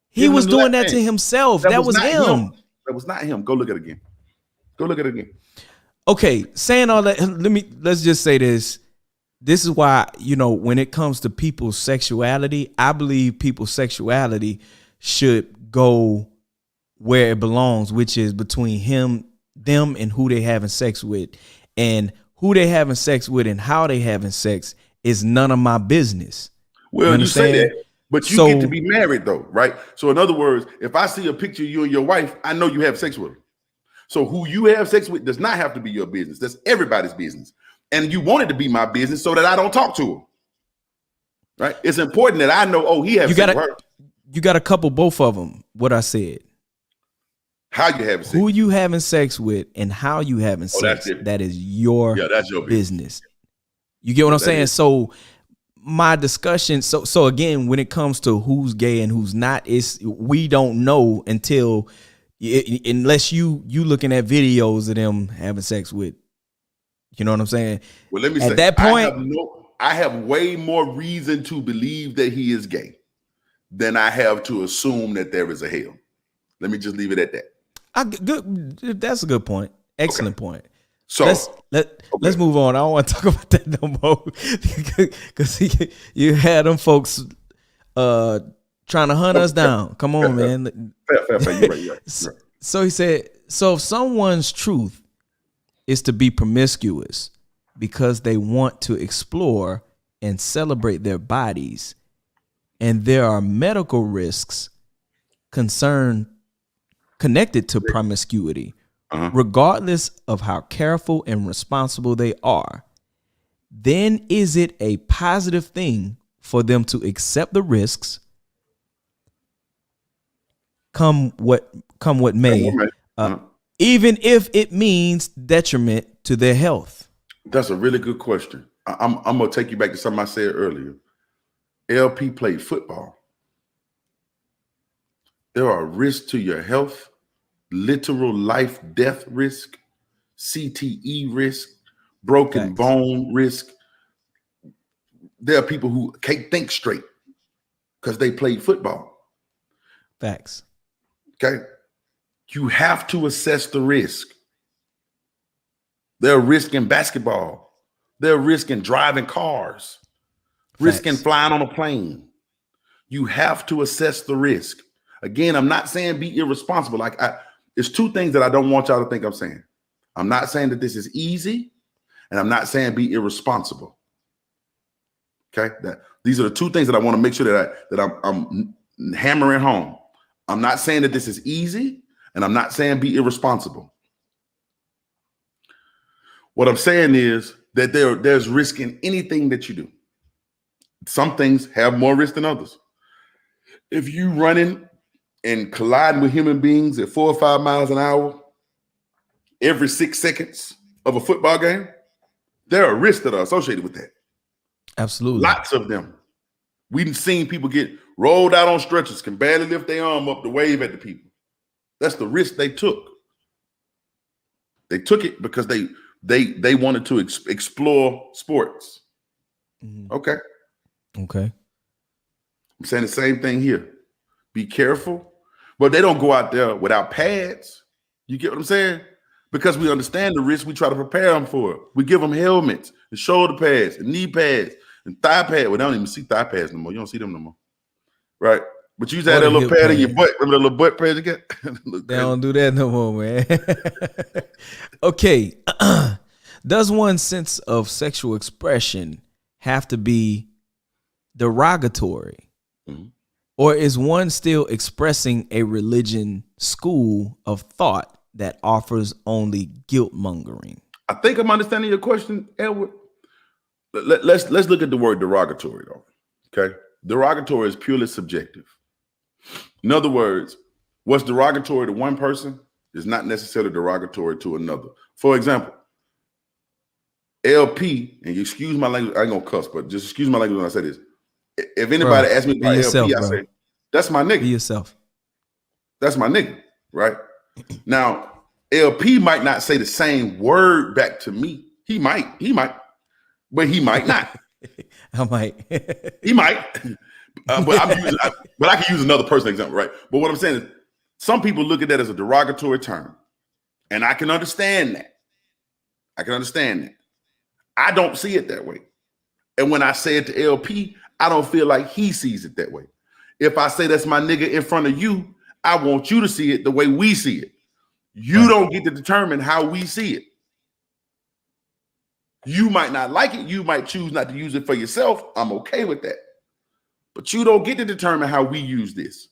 He was him the doing lap that dance. to himself. That was not him. That was not him. Go look at it again. Go look at it again. Okay, saying all that, let's just say this. This is why, when it comes to people's sexuality, I believe people's sexuality should go where it belongs, which is between them and who they having sex with. And who they having sex with and how they having sex is none of my business. Well, you say that, but you get to be married though, right? So in other words, if I see a picture of you and your wife, I know you have sex with her. So who you have sex with does not have to be your business. That's everybody's business. And you want it to be my business so that I don't talk to her. Right? It's important that I know, he has sex with her. You got to couple both of them, what I said. How you having sex? Who you having sex with and how you having sex. That is your business. You get what I'm saying? So my discussion, so again, when it comes to who's gay and who's not, we don't know until unless you looking at videos of them having sex with, you know what I'm saying? Well, let me say, at that point, I have way more reason to believe that he is gay than I have to assume that there is a hell. Let me just leave it at that. Good. That's a good point. Excellent point. So let's move on. I don't want to talk about that no more because you had them folks trying to hunt us down. Come on, man. Fair. You're right. So he said, so if someone's truth is to be promiscuous because they want to explore and celebrate their bodies, and there are medical risks connected to promiscuity, regardless of how careful and responsible they are, then is it a positive thing for them to accept the risks, come what may, even if it means detriment to their health? That's a really good question. I'm gonna take you back to something I said earlier. LP played football. There are risks to your health, literal life death risk, CTE risk, broken bone risk. There are people who can't think straight because they played football. Facts. Okay. You have to assess the risk. There are risks in basketball. There are risks in driving cars, risk in flying on a plane. You have to assess the risk. Again, I'm not saying be irresponsible. It's two things that I don't want y'all to think I'm saying. I'm not saying that this is easy, and I'm not saying be irresponsible. Okay, these are the two things that I want to make sure that I'm hammering home. I'm not saying that this is easy, and I'm not saying be irresponsible. What I'm saying is that there's risk in anything that you do. Some things have more risk than others. If you running and colliding with human beings at 4 or 5 miles an hour every 6 seconds of a football game, there are risks that are associated with that. Absolutely. Lots of them. We've seen people get rolled out on stretchers, can barely lift their arm up to wave at the people. That's the risk they took. They took it because they wanted to explore sports. Mm-hmm. Okay. I'm saying the same thing here. Be careful, but they don't go out there without pads. You get what I'm saying? Because we understand the risk, we try to prepare them for it. We give them helmets and shoulder pads and knee pads and thigh pads. Well, they don't even see thigh pads no more. You don't see them no more, right? But you used to have Or that the little hip pad in your pad. butt. Remember that little butt pad you get? They don't do that no more, man. Okay. Does one's sense of sexual expression have to be derogatory? Mhm. Or is one still expressing a religion school of thought that offers only guilt mongering? I think I'm understanding your question, Edward. Let's look at the word derogatory, though. Okay, derogatory is purely subjective. In other words, what's derogatory to one person is not necessarily derogatory to another. For example, LP, and you excuse my language, I ain't gonna cuss, but just excuse my language when I say this. If anybody Bro, asks me be about yourself, LP, I bro. say, that's my Be nigga. yourself. That's my nigga, right? Now, LP might not say the same word back to me. He might, but he might not. I might. He might. But I can use another personal example, right? But what I'm saying is, some people look at that as a derogatory term, and I can understand that. I don't see it that way. And when I say it to LP, I don't feel like he sees it that way. If I say that's my nigga in front of you, I want you to see it the way we see it. You don't get to determine how we see it. You might not like it. You might choose not to use it for yourself. I'm okay with that. But you don't get to determine how we use this.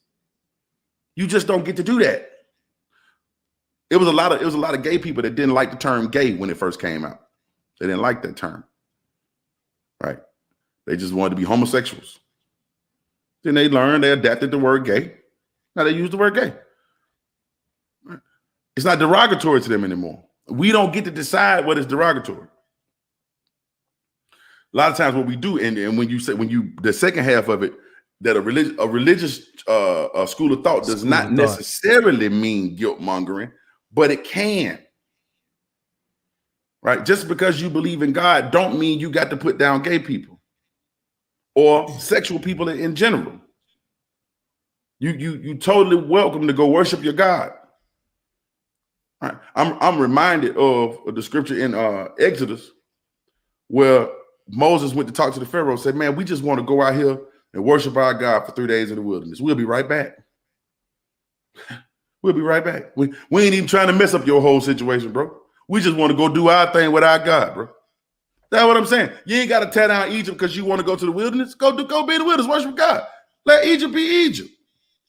You just don't get to do that. It was a lot of gay people that didn't like the term gay when it first came out. They didn't like that term. Right? They just wanted to be homosexuals. Then they learned, they adapted the word gay. Now they use the word gay. Right? It's not derogatory to them anymore. We don't get to decide what is derogatory. A lot of times what we do, and when you the second half of it, that a religious school of thought does not necessarily mean guilt mongering, but it can. Right? Just because you believe in God don't mean you got to put down gay people or sexual people in general. You totally welcome to go worship your God. All right. I'm reminded of the scripture in Exodus where Moses went to talk to the Pharaoh, said, man, we just want to go out here and worship our God for 3 days in the wilderness. We'll be right back. We'll be right back. We ain't even trying to mess up your whole situation, bro. We just want to go do our thing with our God, bro. That's what I'm saying. You ain't got to tear down Egypt because you want to go to the wilderness. Go be in the wilderness, worship God. Let Egypt be Egypt.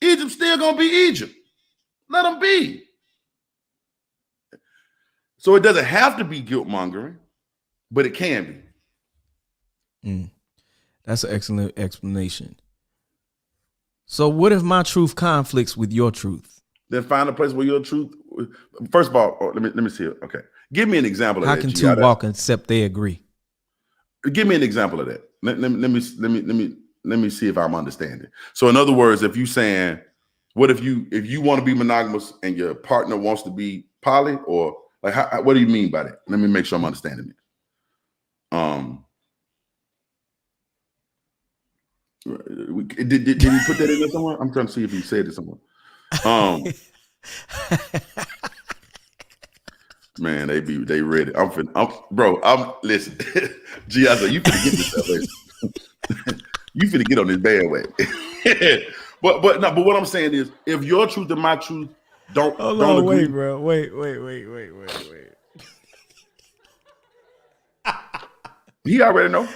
Egypt's still going to be Egypt. Let them be. So it doesn't have to be guilt mongering, but it can be. That's an excellent explanation. So what if my truth conflicts with your truth? Then find a place where your truth. First of all, let me see it. Okay, give me an example of How that. can two walk except they agree? Give me an example of that. Let me see if I'm understanding. So in other words, if you saying, what if you want to be monogamous and your partner wants to be poly, or like what do you mean by that? Let me make sure I'm understanding it. Did you put that in there somewhere? I'm trying to see if you said it somewhere. Man, they ready. I'm listen. G, I said you finna get this stuff. You finna get on this bandwagon. but what I'm saying is, if your truth and my truth don't agree, wait, bro. Wait. He already know.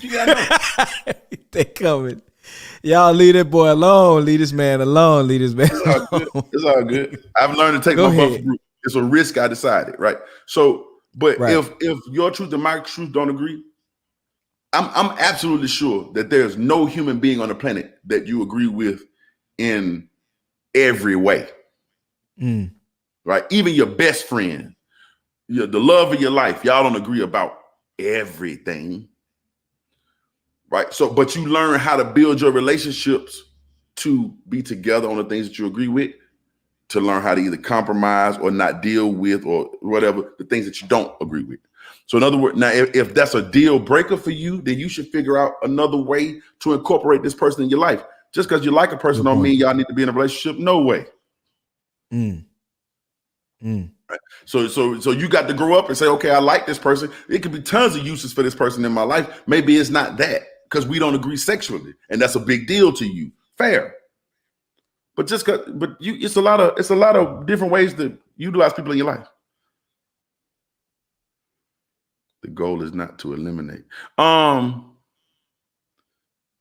You gotta know. They coming. Y'all leave that boy alone. Leave this man alone. Leave this man alone. It's all good. I've learned to take my buffer group. It's a risk I decided, right? So, but if your truth and my truth don't agree, I'm absolutely sure that there's no human being on the planet that you agree with in every way. Right? Even your best friend, the love of your life, y'all don't agree about everything. Right. So, but you learn how to build your relationships to be together on the things that you agree with, to learn how to either compromise or not deal with, or whatever, the things that you don't agree with. So in other words, now, if that's a deal breaker for you, then you should figure out another way to incorporate this person in your life. Just because you like a person don't mean y'all need to be in a relationship. No way. Right? So you got to grow up and say, okay, I like this person. It could be tons of uses for this person in my life. Maybe it's not that, because we don't agree sexually, and that's a big deal to you. Fair. But it's a lot of different ways to utilize people in your life. The goal is not to eliminate.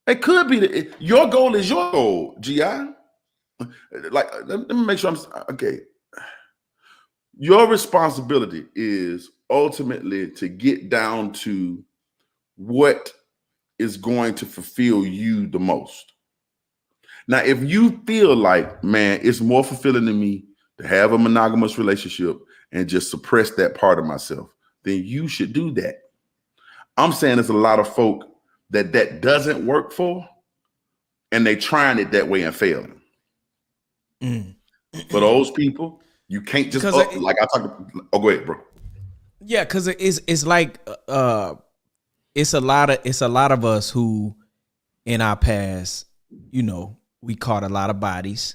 It could be your goal is your goal, GI. Like, let me make sure I'm okay. Your responsibility is ultimately to get down to what is going to fulfill you the most. Now, if you feel like, man, it's more fulfilling to me to have a monogamous relationship and just suppress that part of myself, then you should do that. I'm saying there's a lot of folk that doesn't work for, and they trying it that way and failing. For those people, you can't just like I talked. Oh, go ahead, bro. Yeah, because it's like it's a lot of us who in our past, you know, we caught a lot of bodies.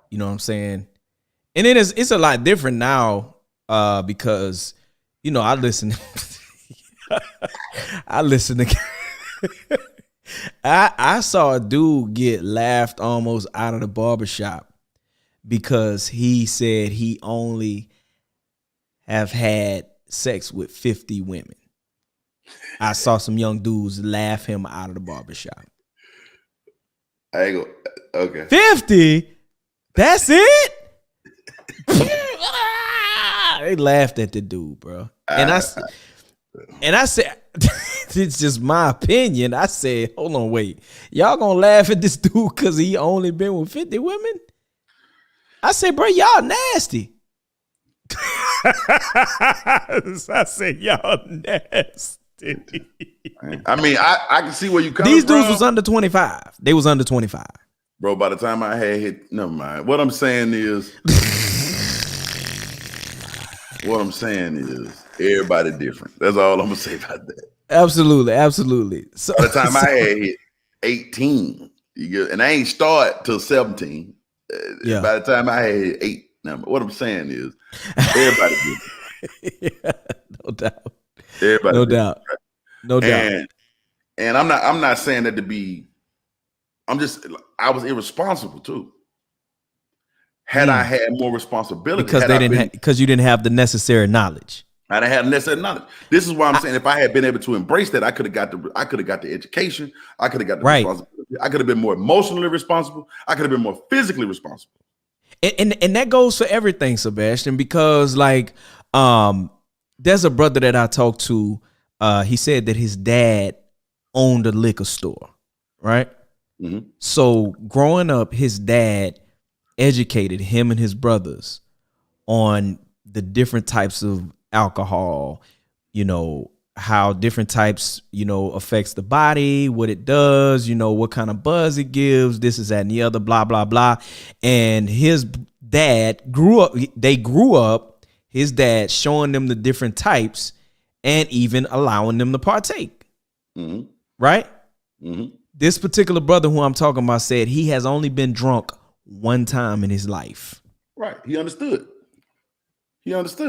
You know what I'm saying? And it's a lot different now because, you know, I listen to I saw a dude get laughed almost out of the barbershop because he said he only have had sex with 50 women. I saw some young dudes laugh him out of the barbershop. I ain't go. Okay. 50? That's it? They laughed at the dude, bro. And I said, it's just my opinion. I said, hold on, wait. Y'all gonna laugh at this dude because he only been with 50 women? I said, bro, y'all nasty. I said, y'all nasty. I mean, I can see where you come from. These dudes was under 25. They was under 25. Bro, by the time I had hit, never mind. What I'm saying is everybody different. That's all I'm gonna say about that. Absolutely. So by the time I had hit 18, and I ain't start till 17. Yeah. By the time I had 8 number, what I'm saying is everybody different. Yeah, no doubt. Everybody no different. doubt. No doubt. And I'm not saying that to be. I was irresponsible too. Had I had more responsibility, because you didn't have the necessary knowledge. I didn't have necessary knowledge. This is why I'm saying if I had been able to embrace that, I could have got the education. I could have got the responsibility. I could have been more emotionally responsible. I could have been more physically responsible. And that goes for everything, Sebastian, because like there's a brother that I talked to. He said that his dad owned a liquor store, right? Mm-hmm. So growing up, his dad educated him and his brothers on the different types of alcohol, you know, how different types, you know, affects the body, what it does, you know, what kind of buzz it gives, this is that and the other, blah, blah, blah. And his dad grew up, his dad showing them the different types and even allowing them to partake. Mm-hmm. Right? Mm-hmm. This particular brother who I'm talking about said he has only been drunk one time in his life. Right. He understood. He was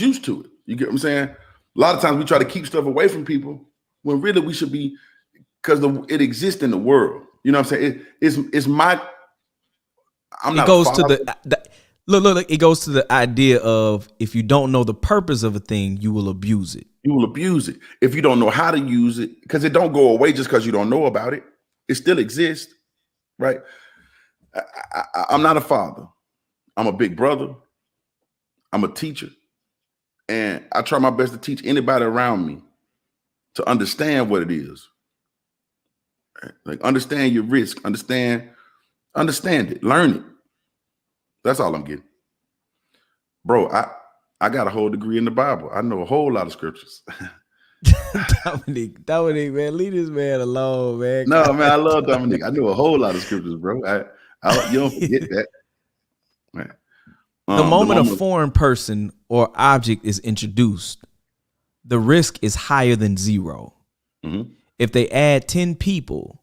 used to it. You get what I'm saying? A lot of times we try to keep stuff away from people when really we should be, because it exists in the world. You know what I'm saying? It's my. I'm not. It goes to the look. It goes to the idea of if you don't know the purpose of a thing, you will abuse it. You will abuse it if you don't know how to use it, because it don't go away just because you don't know about it. It still exists, right? I'm not a father. I'm a big brother. I'm a teacher. And I try my best to teach anybody around me to understand what it is. Like understand your risk, understand it, learn it. That's all I'm getting. Bro, I got a whole degree in the Bible. I know a whole lot of scriptures. Dominic, man, leave this man alone, man. No, man, I love Dominic. I know a whole lot of scriptures, bro. You don't forget that. Man. The moment a foreign person or object is introduced, the risk is higher than 0. Mm-hmm. If they add 10 people,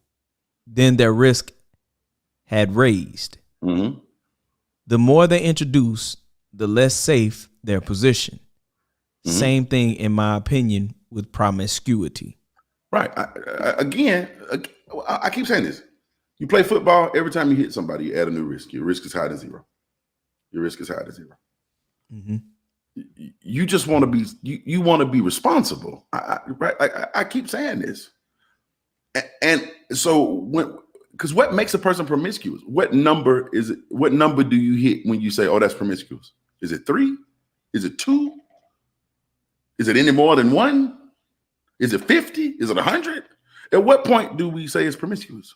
then their risk had raised. Mm-hmm. The more they introduce, the less safe their position. Mm-hmm. Same thing, in my opinion, with promiscuity. Right. I keep saying this. You play football, every time you hit somebody, you add a new risk. Your risk is higher than zero. Your risk is higher than zero. Mm-hmm. You just want to be, you want to be responsible. I keep saying this. And so because what makes a person promiscuous? What number is it? What number do you hit when you say, oh, that's promiscuous? Is it 3? Is it 2? Is it any more than 1? Is it 50? Is it 100? At what point do we say it's promiscuous?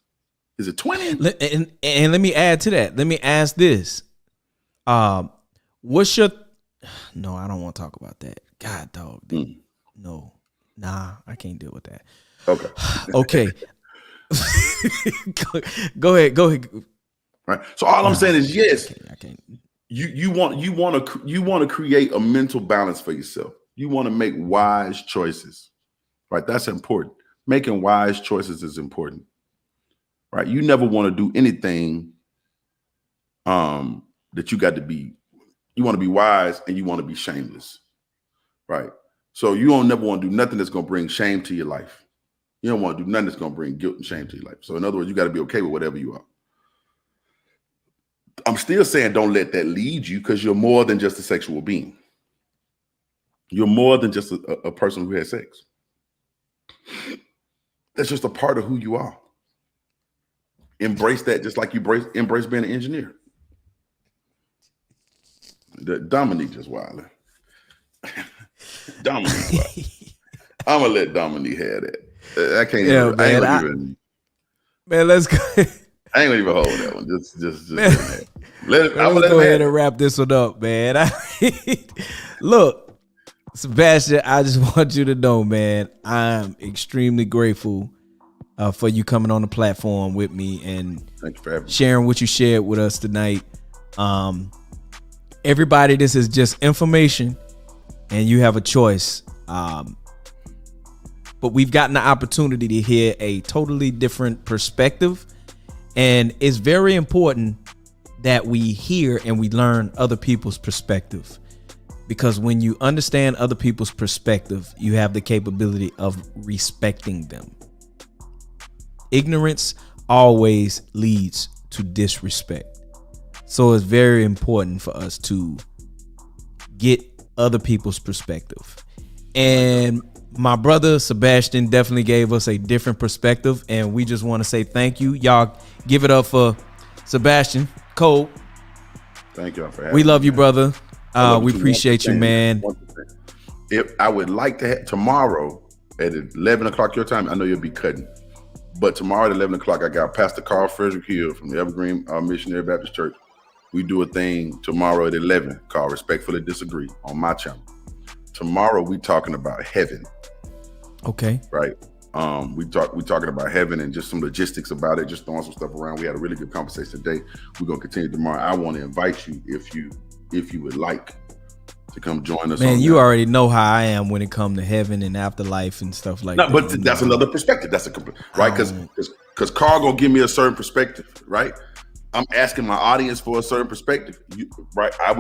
Is it 20? And let me add to that. Let me ask this. What's your... No, I don't want to talk about that. God, dog. No. Nah, I can't deal with that. Okay. Okay. Go ahead. Right. So all I'm saying is, yes, I can't. You want to create a mental balance for yourself. You want to make wise choices. Right? That's important. Making wise choices is important. Right? You never want to do anything that you got to be. You want to be wise and you want to be shameless. Right? So you don't never want to do nothing that's going to bring shame to your life. You don't want to do nothing that's going to bring guilt and shame to your life. So in other words, you got to be okay with whatever you are. I'm still saying don't let that lead you, because you're more than just a sexual being. You're more than just a person who has sex. That's just a part of who you are. Embrace that, just like you embrace being an engineer. Dominique just wilding. Dominique wilding. I'm gonna let Dominique have that. I can't. Yeah, even, man, I ain't even. Man, let's go. I ain't gonna even hold that one. Just Man, let's go ahead and wrap this one up, man. Look, Sebastian, I just want you to know, man, I'm extremely grateful for you coming on the platform with me and thank you for having me. Sharing what you shared with us tonight. Everybody, this is just information, and you have a choice. But we've gotten the opportunity to hear a totally different perspective. And it's very important that we hear and we learn other people's perspective. Because when you understand other people's perspective, you have the capability of respecting them. Ignorance always leads to disrespect. So it's very important for us to get other people's perspective. And my brother Sebastian definitely gave us a different perspective, and we just want to say thank you. Y'all give it up for Sebastian Kole. Thank y'all for having me. We love you, brother. We you appreciate you, man. 1%. If I would like to have tomorrow at 11 o'clock your time, I know you'll be cutting, but tomorrow at 11 o'clock, I got Pastor Carl Frederick Hill from the Evergreen Missionary Baptist Church. We do a thing tomorrow at 11 called Respectfully Disagree on my channel. Tomorrow we talking about heaven. Okay. Right. We talking about heaven and just some logistics about it, just throwing some stuff around. We had a really good conversation today. We're gonna continue tomorrow. I want to invite you if you would like to come join us. Man, you already know how I am when it comes to heaven and afterlife and stuff like that. But that's another perspective. That's right, because Carl gonna give me a certain perspective, right? I'm asking my audience for a certain perspective, right? I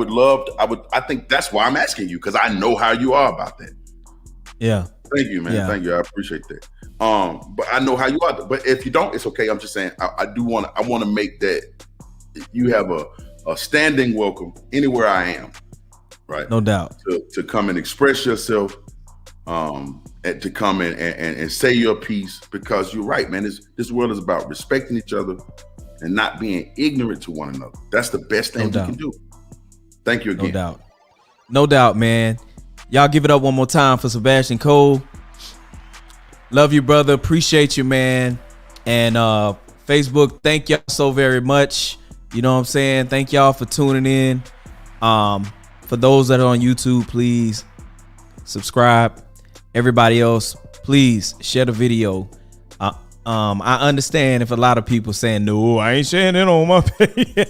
think that's why I'm asking you, because I know how you are about that. Yeah. Thank you, man. Yeah. Thank you. I appreciate that. But I know how you are. But if you don't, it's okay. I'm just saying I want to make that you have a standing welcome anywhere I am. Right. No doubt. To come and express yourself, and to come and say your piece, because you're right, man. This world is about respecting each other and not being ignorant to one another. That's the best thing we can do. Thank you again. No doubt, man. Y'all give it up one more time for Sebastian Kole. Love you, brother. Appreciate you, man. And Facebook, thank y'all so very much. You know what I'm saying? Thank y'all for tuning in. For those that are on YouTube, please subscribe. Everybody else, please share the video. I understand if a lot of people saying, no, I ain't sharing it on my page.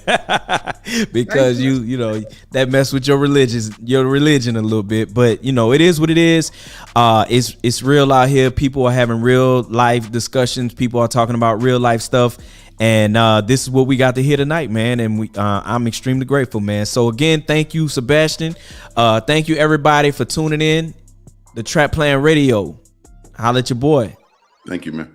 Because you know, that mess with your religion a little bit. But you know, it is what it is. It's real out here. People are having real life discussions. People are talking about real life stuff. And this is what we got to hear tonight, man. And I'm extremely grateful, man. So again, thank you, Sebastian. Thank you, everybody, for tuning in. The Trap Plan Radio. Holla at your boy. Thank you, man.